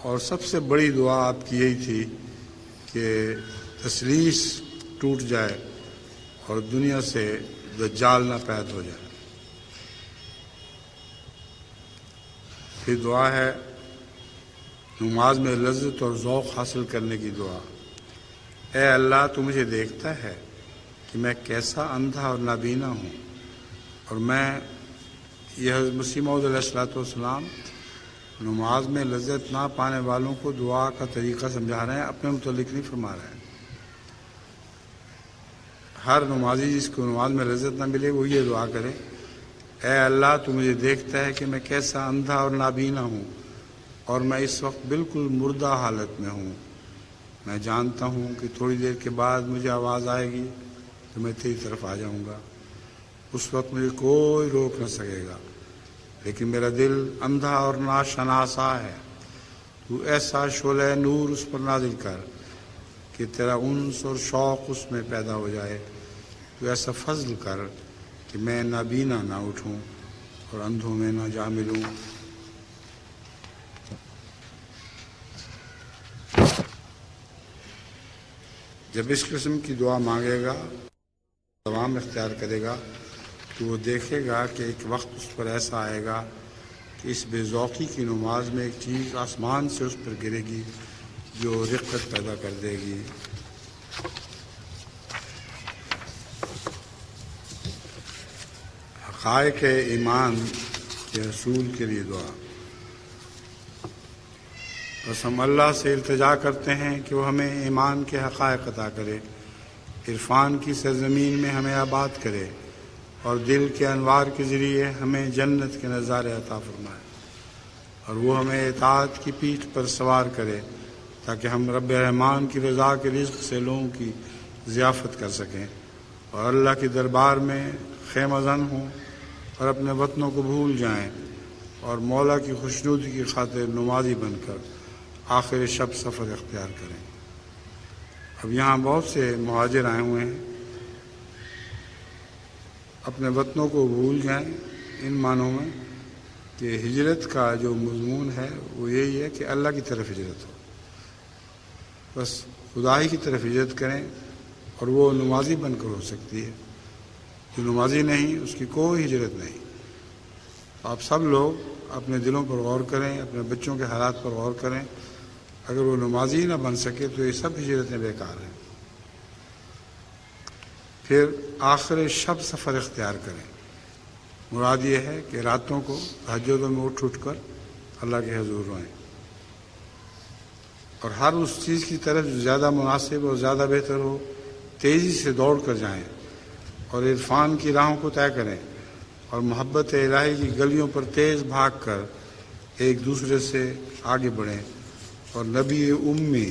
اور سب سے بڑی دعا آپ کی یہی تھی کہ تثلیث ٹوٹ جائے اور دنیا سے دجال نہ پید ہو جائے۔ پھر دعا ہے نماز میں لذت اور ذوق حاصل کرنے کی دعا۔ اے اللہ، تو مجھے دیکھتا ہے کہ میں کیسا اندھا اور نابینا ہوں، اور میں یہ حضرت مسیح موعود علیہ الصلوۃ والسلام نماز میں لذت نہ پانے والوں کو دعا کا طریقہ سمجھا رہے ہیں، اپنے متعلق نہیں فرما رہے ہیں۔ ہر نمازی جس کو نماز میں لذت نہ ملے وہ یہ دعا کرے، اے اللہ، تو مجھے دیکھتا ہے کہ میں کیسا اندھا اور نابینا ہوں، اور میں اس وقت بالکل مردہ حالت میں ہوں۔ میں جانتا ہوں کہ تھوڑی دیر کے بعد مجھے آواز آئے گی تو میں تیری طرف آ جاؤں گا، اس وقت مجھے کوئی روک نہ سکے گا، لیکن میرا دل اندھا اور ناشناسا ہے۔ تو ایسا شعلہ نور اس پر نازل کر کہ تیرا انس اور شوق اس میں پیدا ہو جائے۔ تو ایسا فضل کر کہ میں نابینا نہ اٹھوں اور اندھوں میں نہ جا ملوں۔ جب اس قسم کی دعا مانگے گا، دوام اختیار کرے گا، تو وہ دیکھے گا کہ ایک وقت اس پر ایسا آئے گا کہ اس بے ذوقی کی نماز میں ایک چیز آسمان سے اس پر گرے گی جو رقت پیدا کر دے گی۔ حقائق ایمان کے حصول کے لیے دعا۔ بس ہم اللہ سے التجا کرتے ہیں کہ وہ ہمیں ایمان کے حقائق عطا کرے، عرفان کی سرزمین میں ہمیں آباد کرے، اور دل کے انوار کے ذریعے ہمیں جنت کے نظارے عطا فرمائے، اور وہ ہمیں اطاعت کی پیٹھ پر سوار کرے تاکہ ہم رب رحمان کی رضا کے رزق سے لوگوں کی ضیافت کر سکیں، اور اللہ کے دربار میں خیمہ زن ہوں، اور اپنے وطنوں کو بھول جائیں، اور مولا کی خوشنودی کی خاطر نمازی بن کر آخر شب سفر اختیار کریں۔ اب یہاں بہت سے مہاجر آئے ہوئے ہیں، اپنے وطنوں کو بھول جائیں ان معنوں میں کہ ہجرت کا جو مضمون ہے وہ یہی ہے کہ اللہ کی طرف ہجرت ہو، بس خدا ہی کی طرف ہجرت کریں، اور وہ نمازی بن کر ہو سکتی ہے۔ جو نمازی نہیں اس کی کوئی ہجرت نہیں۔ آپ سب لوگ اپنے دلوں پر غور کریں، اپنے بچوں کے حالات پر غور کریں، اگر وہ نمازی نہ بن سکے تو یہ سب ہجرتیں بیکار ہیں۔ پھر آخر شب سفر اختیار کریں، مراد یہ ہے کہ راتوں کو تہجدوں میں اٹھ کر اللہ کے حضور روئیں، اور ہر اس چیز کی طرف جو زیادہ مناسب اور زیادہ بہتر ہو تیزی سے دوڑ کر جائیں، اور عرفان کی راہوں کو طے کریں، اور محبت الہی کی گلیوں پر تیز بھاگ کر ایک دوسرے سے آگے بڑھیں، اور نبی امی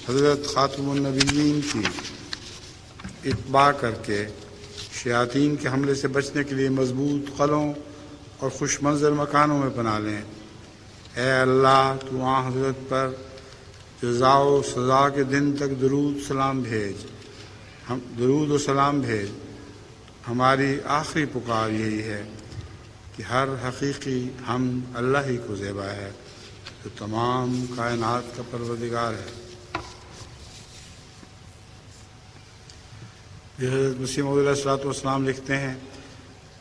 حضرت خاتم النبیین کی اتباع کر کے شیاطین کے حملے سے بچنے کے لیے مضبوط قلعوں اور خوش منظر مکانوں میں پناہ لیں۔ اے اللہ، تو آن حضرت پر جزا و سزا کے دن تک درود و سلام بھیج۔ ہماری آخری پکار یہی ہے کہ ہر حقیقی حمد اللہ ہی کو زیبا ہے جو تمام کائنات کا پروردگار ہے۔ حضرت مسیح موعود علیہ الصلوۃ والسلام لکھتے ہیں،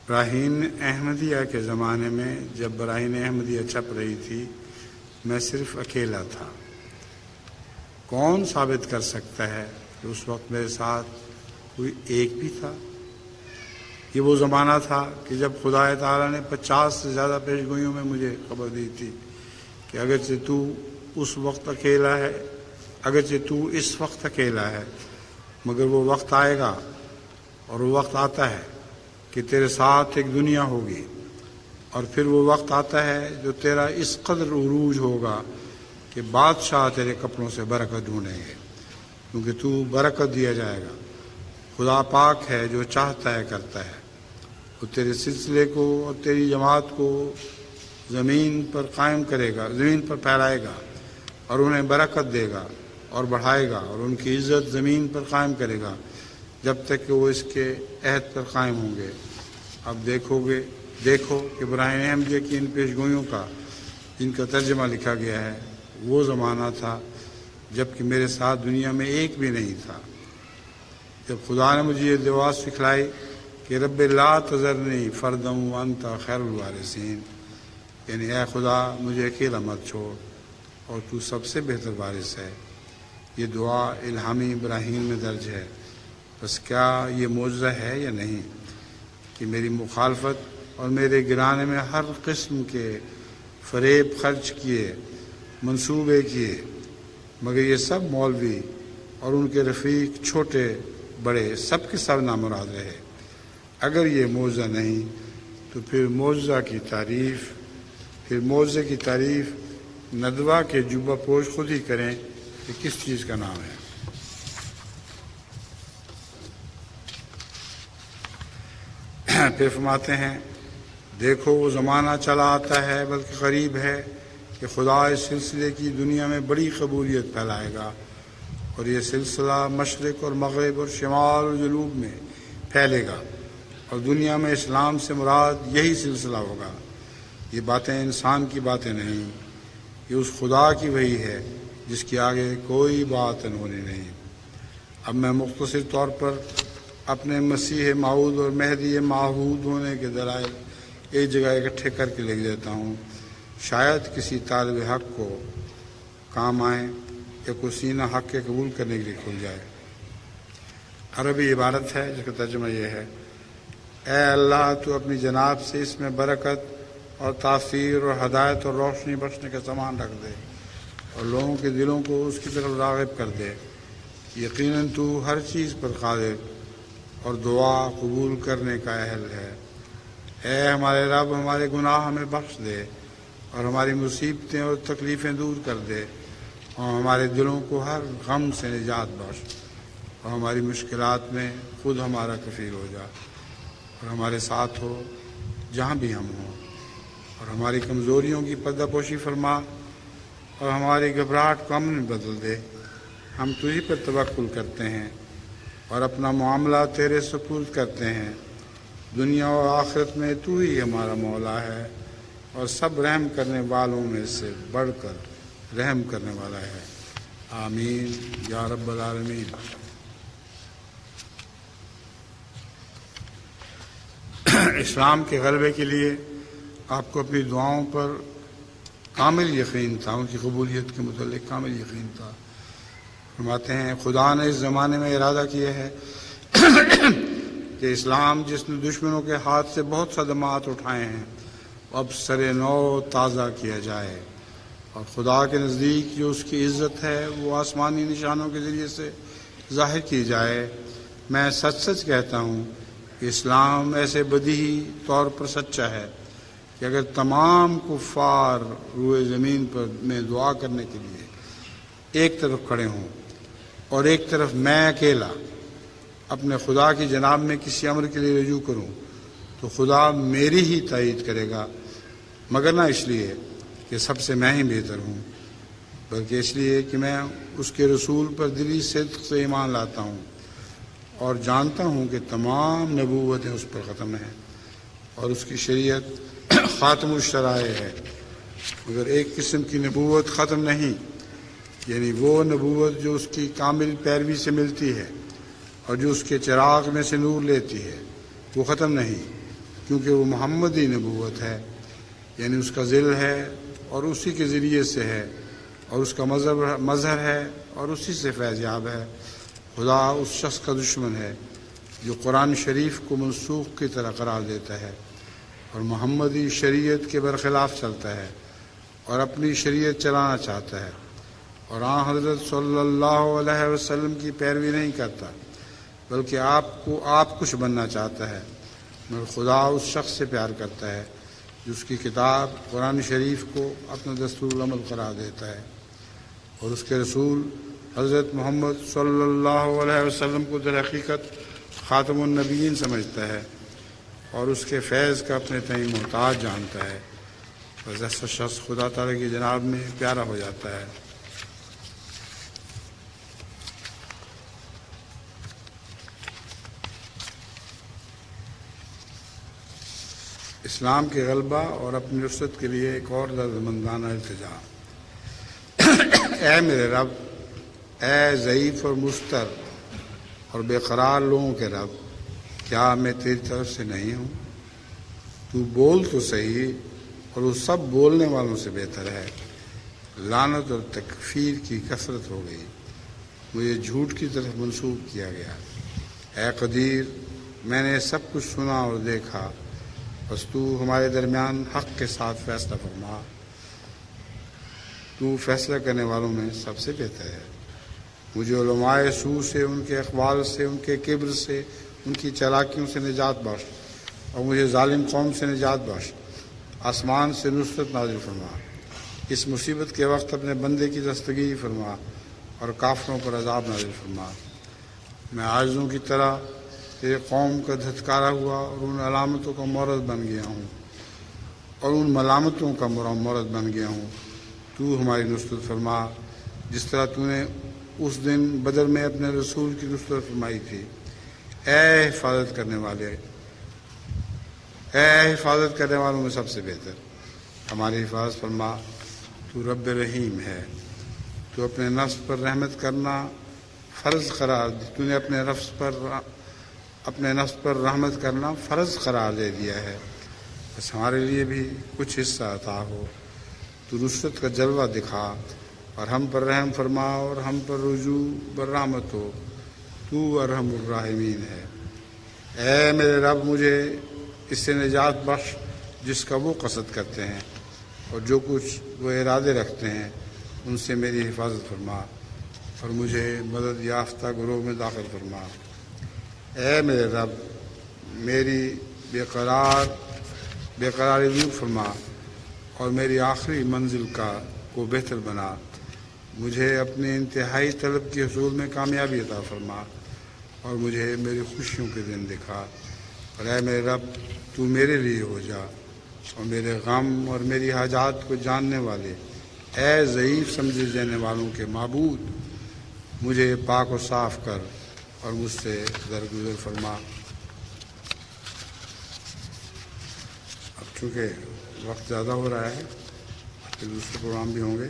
براہین احمدیہ کے زمانے میں جب براہین احمدیہ چھپ رہی تھی میں صرف اکیلا تھا۔ کون ثابت کر سکتا ہے کہ اس وقت میرے ساتھ کوئی ایک بھی تھا؟ یہ وہ زمانہ تھا کہ جب خدا تعالیٰ نے 50 سے زیادہ پیش گوئیوں میں مجھے خبر دی تھی کہ اگرچہ تو اس وقت اکیلا ہے، اگرچہ تو اس وقت اکیلا ہے، مگر وہ وقت آئے گا، اور وہ وقت آتا ہے کہ تیرے ساتھ ایک دنیا ہوگی، اور پھر وہ وقت آتا ہے جو تیرا اس قدر عروج ہوگا کہ بادشاہ تیرے کپڑوں سے برکت ڈھونڈیں گے، کیونکہ تو برکت دیا جائے گا۔ خدا پاک ہے جو چاہتا ہے کرتا ہے، وہ تیرے سلسلے کو اور تیری جماعت کو زمین پر قائم کرے گا، زمین پر پھیلائے گا، اور انہیں برکت دے گا اور بڑھائے گا، اور ان کی عزت زمین پر قائم کرے گا جب تک کہ وہ اس کے عہد پر قائم ہوں گے۔ اب دیکھو کہ ابراہیم احمدیہ کی ان پیش گوئیوں کا جن کا ترجمہ لکھا گیا ہے وہ زمانہ تھا جب کہ میرے ساتھ دنیا میں ایک بھی نہیں تھا، جب خدا نے مجھے یہ دعا سکھلائی کہ رب لا تذرنی فردا وانت خیر الوارثین، یعنی اے خدا مجھے اکیلا مت چھوڑ اور تو سب سے بہتر وارث ہے۔ یہ دعا الہامی ابراہیم میں درج ہے۔ بس کیا یہ معجزہ ہے یا نہیں کہ میری مخالفت اور میرے گرانے میں ہر قسم کے فریب خرچ کیے، منصوبے کیے، مگر یہ سب مولوی اور ان کے رفیق چھوٹے بڑے سب کے سب نامراد رہے۔ اگر یہ معجزہ نہیں تو پھر معجزے کی تعریف ندوہ کے جبہ پوش خود ہی کریں کہ کس چیز کا نام ہے۔ پھر فرماتے ہیں دیکھو وہ زمانہ چلا آتا ہے بلکہ قریب ہے کہ خدا اس سلسلے کی دنیا میں بڑی قبولیت پھیلائے گا، اور یہ سلسلہ مشرق اور مغرب اور شمال اور جنوب میں پھیلے گا، اور دنیا میں اسلام سے مراد یہی سلسلہ ہوگا۔ یہ باتیں انسان کی باتیں نہیں، یہ اس خدا کی وحی ہے جس کے آگے کوئی بات انہونی نہیں۔ اب میں مختصر طور پر اپنے مسیح موعود اور مہدی معہود ہونے کے دلائل ایک جگہ اکٹھے کر کے لکھ دیتا ہوں، شاید کسی طالب حق کو کام آئیں یا کوئی سینہ حق کے قبول کرنے کے لیے کھل جائے۔ عربی عبارت ہے جس کا ترجمہ یہ ہے، اے اللہ تو اپنی جناب سے اس میں برکت اور تاثیر اور ہدایت اور روشنی بخشنے کا سامان رکھ دے، اور لوگوں کے دلوں کو اس کی طرف راغب کر دے۔ یقیناً تو ہر چیز پر قادر اور دعا قبول کرنے کا اہل ہے۔ اے ہمارے رب ہمارے گناہ ہمیں بخش دے، اور ہماری مصیبتیں اور تکلیفیں دور کر دے، اور ہمارے دلوں کو ہر غم سے نجات بخش، اور ہماری مشکلات میں خود ہمارا کفیل ہو جا، اور ہمارے ساتھ ہو جہاں بھی ہم ہوں، اور ہماری کمزوریوں کی پردہ پوشی فرما، اور ہماری گھبراہٹ کو امن میں بدل دے۔ ہم تجھی پر توکل کرتے ہیں اور اپنا معاملہ تیرے سپرد کرتے ہیں۔ دنیا و آخرت میں تو ہی ہمارا مولا ہے، اور سب رحم کرنے والوں میں سے بڑھ کر رحم کرنے والا ہے۔ آمین یا رب العالمین۔ اسلام کے غلبے کے لیے آپ کو اپنی دعاؤں پر کامل یقین تھا، ان کی قبولیت کے متعلق کامل یقین تھا۔ فرماتے ہیں خدا نے اس زمانے میں ارادہ کیا ہے کہ اسلام جس نے دشمنوں کے ہاتھ سے بہت صدمات اٹھائے ہیں اب سر نو تازہ کیا جائے، اور خدا کے نزدیک جو اس کی عزت ہے وہ آسمانی نشانوں کے ذریعے سے ظاہر کی جائے۔ میں سچ سچ کہتا ہوں کہ اسلام ایسے بدیہی طور پر سچا ہے کہ اگر تمام کفار روئے زمین پر میں دعا کرنے کے لیے ایک طرف کھڑے ہوں اور ایک طرف میں اکیلا اپنے خدا کی جناب میں کسی امر کے لیے رجوع کروں تو خدا میری ہی تائید کرے گا، مگر نہ اس لیے کہ سب سے میں ہی بہتر ہوں، بلکہ اس لیے کہ میں اس کے رسول پر دلی صدق سے ایمان لاتا ہوں اور جانتا ہوں کہ تمام نبوتیں اس پر ختم ہیں اور اس کی شریعت خاتم الشرائع ہے، مگر ایک قسم کی نبوت ختم نہیں، یعنی وہ نبوت جو اس کی کامل پیروی سے ملتی ہے اور جو اس کے چراغ میں سے نور لیتی ہے، وہ ختم نہیں، کیونکہ وہ محمدی نبوت ہے، یعنی اس کا ذل ہے اور اسی کے ذریعے سے ہے، اور اس کا مظہر ہے اور اسی سے فیض یاب ہے۔ خدا اس شخص کا دشمن ہے جو قرآن شریف کو منسوخ کی طرح قرار دیتا ہے اور محمدی شریعت کے برخلاف چلتا ہے اور اپنی شریعت چلانا چاہتا ہے اور حضرت صلی اللہ علیہ وسلم کی پیروی نہیں کرتا بلکہ آپ کچھ بننا چاہتا ہے، مگر خدا اس شخص سے پیار کرتا ہے جس کی کتاب قرآن شریف کو اپنا دستور العمل قرار دیتا ہے اور اس کے رسول حضرت محمد صلی اللہ علیہ وسلم کو در حقیقت خاتم النبیین سمجھتا ہے اور اس کے فیض کا اپنے تئیں محتاج جانتا ہے، بس ایسا شخص خدا تعالیٰ کی جناب میں پیارا ہو جاتا ہے۔ اسلام کے غلبہ اور اپنی نصرت کے لیے ایک اور دردمندانہ التجا۔ اے میرے رب، اے ضعیف اور مستر اور بے قرار لوگوں کے رب، کیا میں تیری طرف سے نہیں ہوں؟ تو بول تو صحیح اور وہ سب بولنے والوں سے بہتر ہے۔ لعنت اور تکفیر کی کثرت ہو گئی، مجھے جھوٹ کی طرف منسوب کیا گیا۔ اے قدیر، میں نے سب کچھ سنا اور دیکھا، بس تو ہمارے درمیان حق کے ساتھ فیصلہ فرما، تو فیصلہ کرنے والوں میں سب سے بہتر ہے۔ مجھے علماء سو سے، ان کے اقوال سے، ان کے کبر سے، ان کی چالاکیوں سے نجات بخش اور مجھے ظالم قوم سے نجات بخش۔ آسمان سے نصرت نازل فرما، اس مصیبت کے وقت اپنے بندے کی دستگیری فرما اور کافروں پر عذاب نازل فرما۔ میں عاجزوں کی طرح تیرے قوم کا دھتکارا ہوا اور ان علامتوں کا مورد بن گیا ہوں اور ان ملامتوں کا مورد بن گیا ہوں۔ تو ہماری نصرت فرما جس طرح تو نے اس دن بدر میں اپنے رسول کی نصرت فرمائی تھی۔ اے حفاظت کرنے والوں میں سب سے بہتر، ہماری حفاظت فرما۔ تو رب رحیم ہے، تو اپنے نفس پر رحمت کرنا فرض قرار دی، تو نے اپنے نفس پر رحمت کرنا فرض قرار دے دیا ہے، بس ہمارے لیے بھی کچھ حصہ عطا ہو۔ تو نصرت کا جلوہ دکھا اور ہم پر رحم فرما اور ہم پر رجوع برحمت ہو، تو ارحم الراحمین ہے۔ اے میرے رب، مجھے اس سے نجات بخش جس کا وہ قصد کرتے ہیں اور جو کچھ وہ ارادے رکھتے ہیں ان سے میری حفاظت فرما اور مجھے مدد یافتہ گروہ میں داخل فرما۔ اے میرے رب، میری بےقراری دور فرما اور میری آخری منزل کو بہتر بنا۔ مجھے اپنی انتہائی طلب کے حصول میں کامیابی عطا فرما اور مجھے میری خوشیوں کے دن دکھا۔ اور اے میرے رب، تو میرے لیے ہو جا اور میرے غم اور میری حاجات کو جاننے والے، اے ضعیف سمجھے جانے والوں کے معبود، مجھے پاک و صاف کر اور مجھ سے درگزر فرما۔ اب چونکہ وقت زیادہ ہو رہا ہے، پھر دوسرے پروگرام بھی ہوں گے،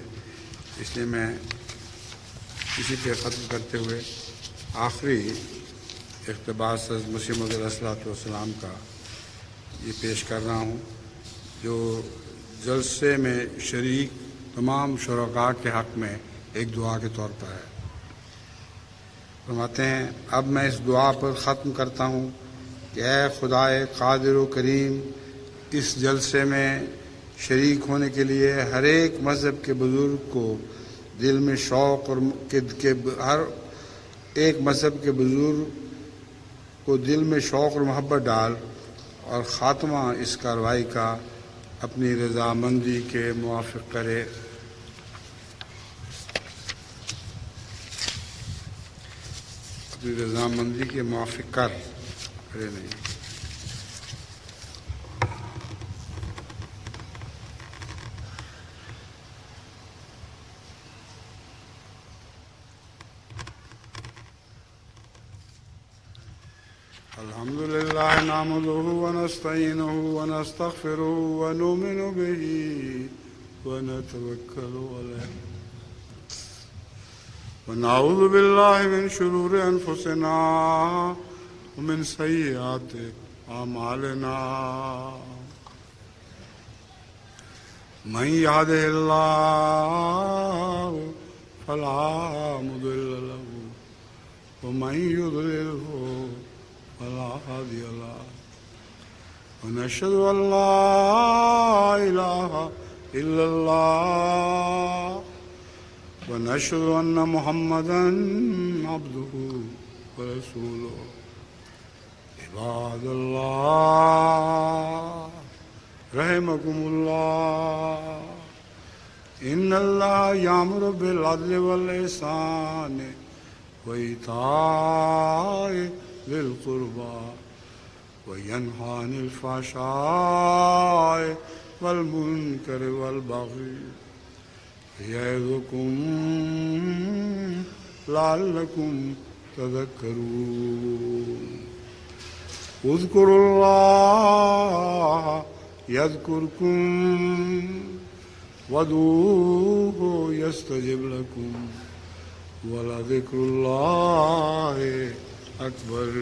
اس لیے میں اسی پہ ختم کرتے ہوئے آخری اقتباس حضرت مسیح موعود علیہ الصلوۃ والسلام کا یہ پیش کر رہا ہوں، جو جلسے میں شریک تمام شرکاء کے حق میں ایک دعا کے طور پر ہے۔ فرماتے ہیں، اب میں اس دعا پر ختم کرتا ہوں کہ اے خدائے قادر و کریم، اس جلسے میں شریک ہونے کے لیے ہر ایک مذہب کے بزرگ کو دل میں شوق اور ہر ایک مذہب کے بزرگ کو دل میں شوق اور محبت ڈال اور خاتمہ اس کارروائی کا اپنی رضامندی کے موافق کرے۔ اپنی رضامندی کے موافق کرے نہیں۔ الحمد لله نحمده ونستعينه ونستغفره ونؤمن به ونتوكل عليه ونعوذ بالله من شرور أنفسنا ومن سيئات أعمالنا من يهده الله فلا مضل له ومن يضلله فلا هادي له ونشهد أن لا إله إلا الله ونشهد أن محمدا عبده ورسوله عباد الله رحمكم الله إن الله يأمر بالعدل والإحسان وإيتاء ذي القربى وينهى عن الفحشاء والمنكر والبغي يعظكم لعلكم تذكرون اذكروا الله يذكركم وادعوه يستجب لكم ولذكر الله أكبر